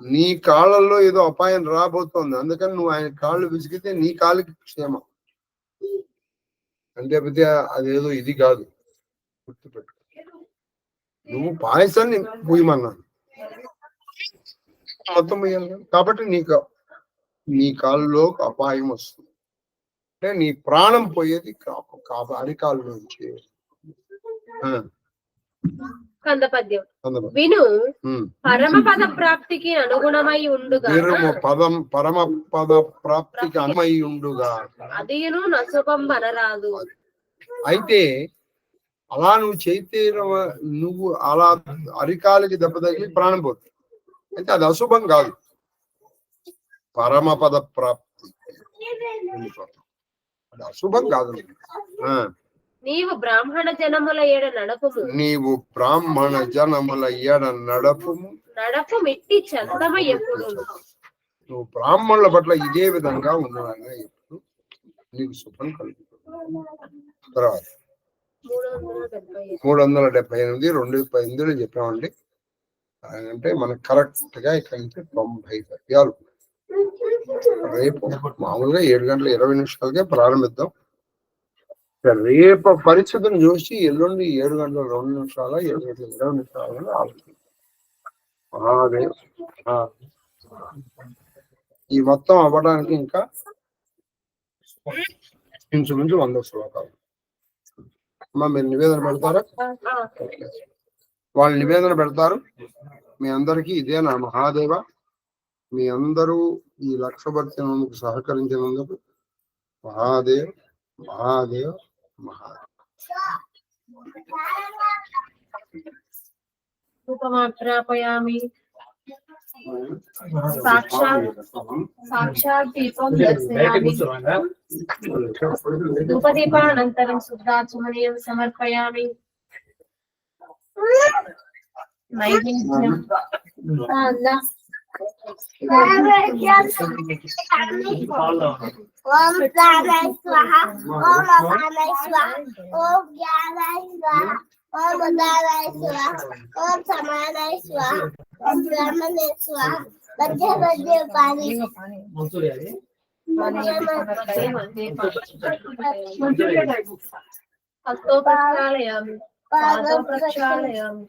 నీ కాళ్ళల్లో ఏదో అపాయం రాబోతోంది. అందుకని నువ్వు ఆయన కాళ్ళు విసిగితే నీ కాళ్ళకి క్షేమం. అంటే అదేదో ఇది కాదు, గుర్తుపెట్టు. నువ్వు పాయసాన్ని పూయమన్నాను, మొత్తం పోయాలి. కాబట్టి నీ కాళ్ళలో అపాయం వస్తుంది. అంటే నీ ప్రాణం పోయేది అరికాళ్ళ నుంచి. కందపద్యం. విను పరమపద ప్రాప్తికి అనుగుణమై ఉండుగా పరమపద ప్రాప్తికి అనుమై ఉండుగా అదియును నశుభం అనరాదు. అయితే అలా నువ్వు చేస్తే నువ్వు అలా అరికాలకి దెబ్బ తగిలి ప్రాణం పోతుంది. అయితే అది అశుభం కాదు, పరమపద ప్రాప్తి. అది అశుభం కాదు. నీవు బ్రాహ్మణ జనముల ఏడ నడపుము. నీవు బ్రాహ్మణ జనముల ఏడ నడపుము. నడపు మెట్టి చందమ ఎప్పుడు. నువ్వు బ్రాహ్మణుల పట్ల ఇదే విధంగా ఉన్నాగా ఎప్పుడు నీకు శుభం కలుగుతుంది. తర్వాత 378 2:18 చెప్పామండి. అంటే మనకు కరెక్ట్ గా ఇక్కడ నుంచి 90 పద్యాలు. రేపు మామూలుగా 7:20 ప్రారంభిద్దాం. రేపు పరిస్థితిని చూసి ఎల్లుండి 7:02 7:20 ఆలోచించాలి. ఈ మొత్తం అవ్వడానికి ఇంకా ఇంచుమించు 100 శ్లోకాలు. అమ్మా మీరు నివేదన పెడతారా? వాళ్ళు నివేదన పెడతారు. మీ అందరికీ ఇదే నా మహాదేవ. మీ అందరూ ఈ లక్షభర్తనకు సహకరించినందుకు మహాదేవ్ మహాదేవ్ మహాదేవ్. రూపమాప్రాపయామి. సాక్షాత్ దీపం దర్శయామి. ధూపదీపానంతరం శుద్ధాచమనీయం సమర్పయామి. నైవేద్యం ఓం ప్రాణాయ స్వాహ, ఓం అపానాయ స్వాహ, ఓం జ్ఞానాయ స్వాహ, ఓం ఉదానాయ స్వాహ, ఓం సమానాయ స్వాహ, ఓం బ్రహ్మణే స్వాహ. మధ్య మధ్య పాని హస్తో ప్రక్షాళయామి, పాదో ప్రక్షాళయామి.